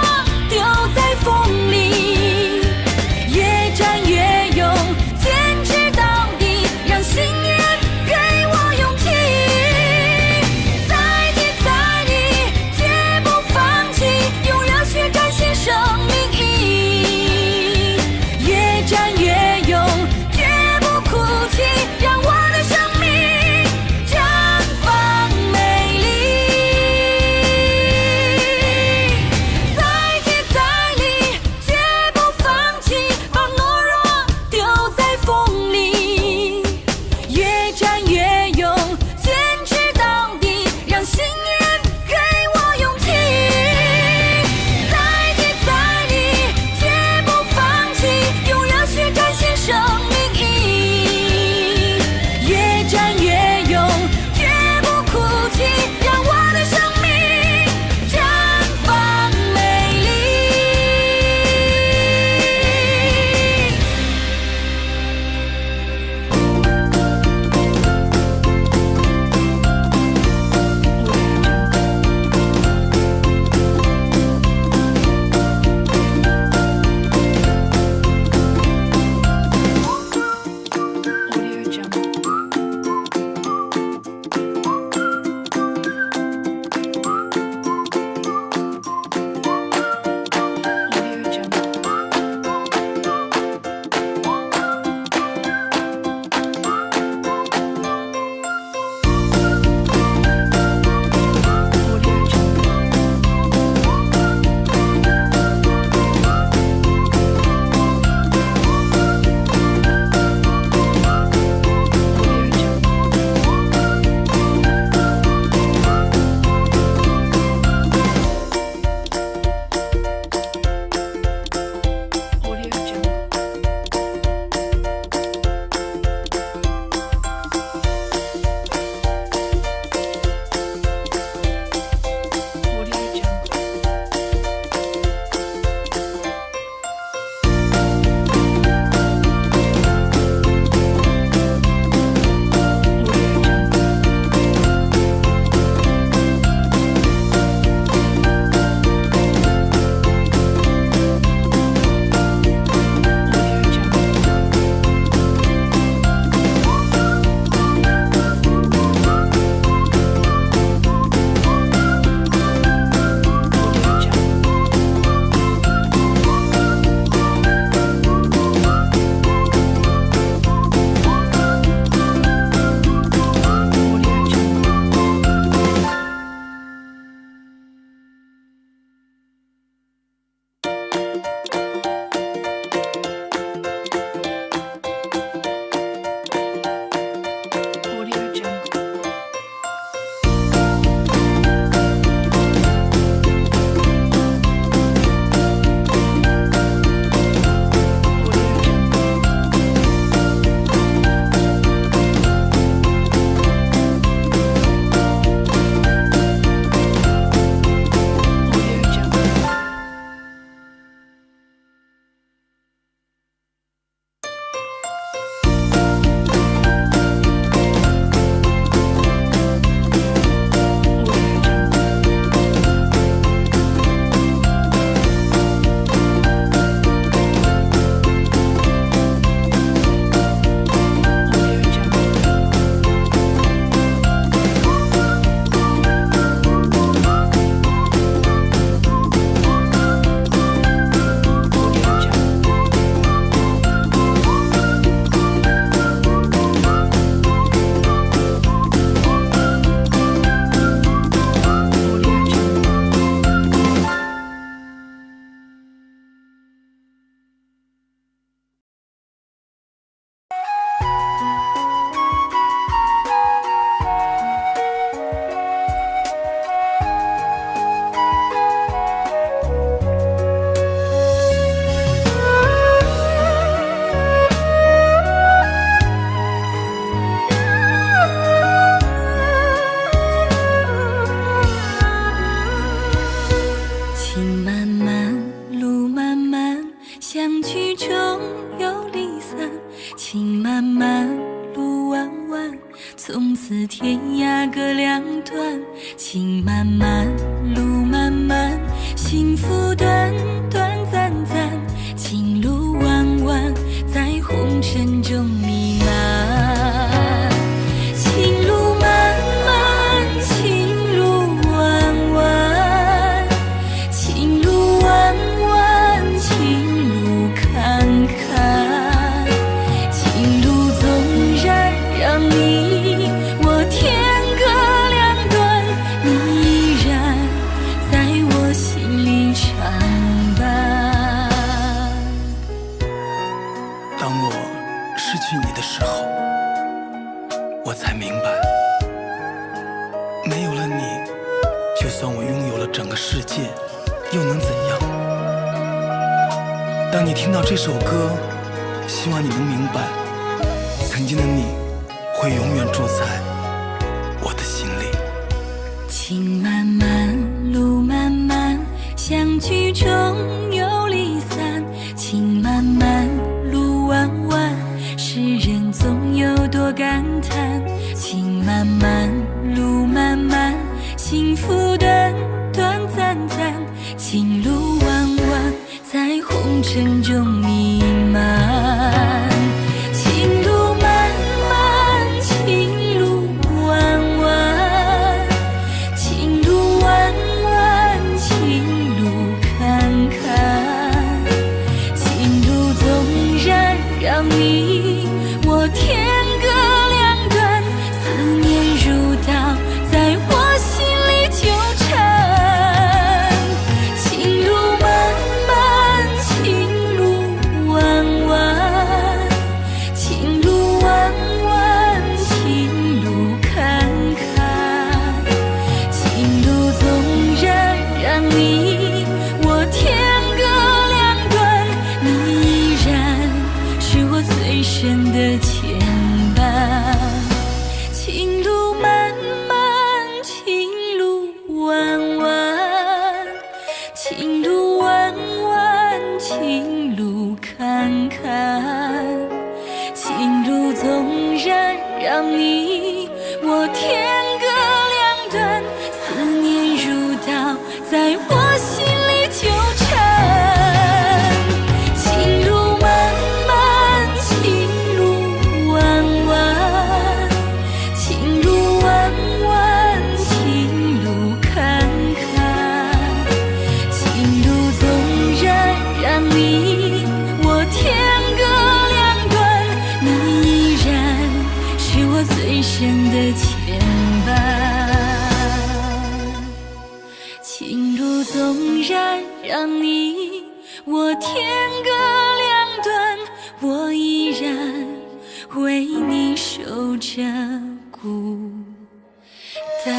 丢在风里，越战越勇，坚持到底，让信念给我勇气。再接再厉，绝不放弃，用热血展现生命意义，越战越勇，绝不哭泣。聚中有离散，情漫漫路弯弯，从此天涯各两端。情漫漫路漫漫，幸福短短暂暂，情路弯弯，在红尘中弥漫。情路漫漫，情路弯弯，情路弯弯，情路坎坎，情路纵然让你我天各两端，你依然在我心里常伴。当我失去你的时候，我才明白，没有了你，就算我拥有了整个世界，又能怎样？当你听到这首歌，希望你能明白，曾经的你会永远住在我的心里。情漫漫路漫漫，相聚中有离散，情漫漫路弯弯，世人总有多感叹。情漫漫路漫漫，幸福短短暂暂，情路弯弯，在红尘中弥漫。情路漫漫，情路弯弯，情路弯弯，情路坎坎，情路纵然让你我天各两端，思念如刀在我心里纠缠。情路漫漫，情路弯弯，情路弯弯，情路坎坎，情路纵然让你我天各两端，你依然是我最深的牵绊。情路漫漫，情路弯弯，情路弯弯，情路坎坎，情路纵然让你我天各两端，思念如刀在我心里纠缠。情路漫漫，情路弯弯，情路弯弯，情路坎坎，情路纵然让你我天各两端，你依然是我最深的牵绊。情路纵然让你我天各两端，我依然为你守着孤单。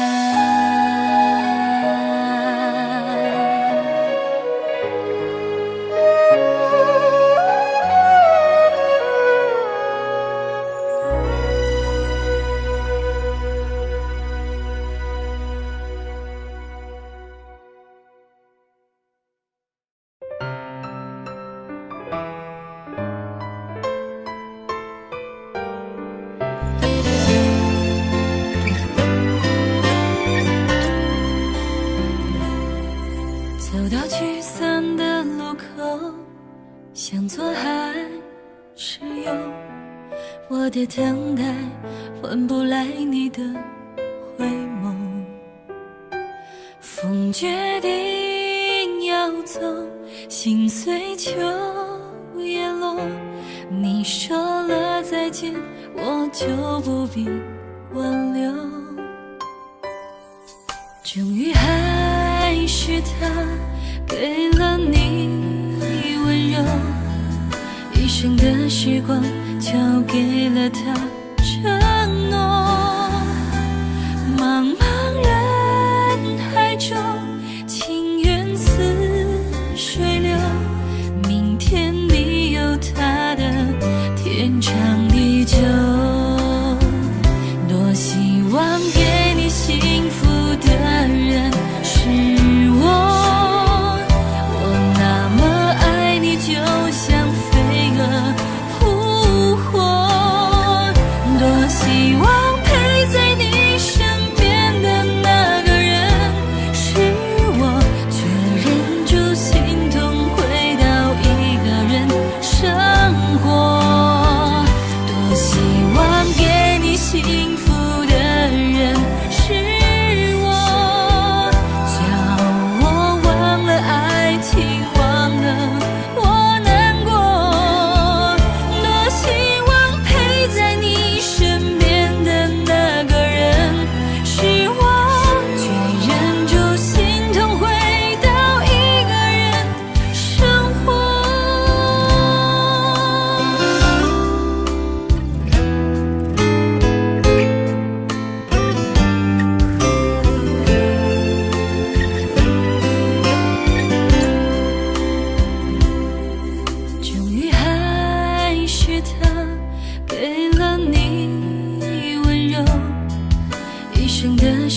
走到聚散的路口，向左还是右？我的等待换不来你的回眸。风决定要走，心随秋叶落。你说了再见，我就不必挽留。终于还是他给了你温柔，一生的时光交给了他承诺。茫茫人海中，情缘似水流，明天你有他的天长地久。多希望给你幸福的人是我，我那么爱你，就像飞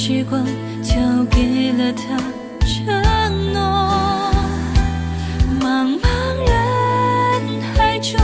时光交给了他承诺。茫茫人海中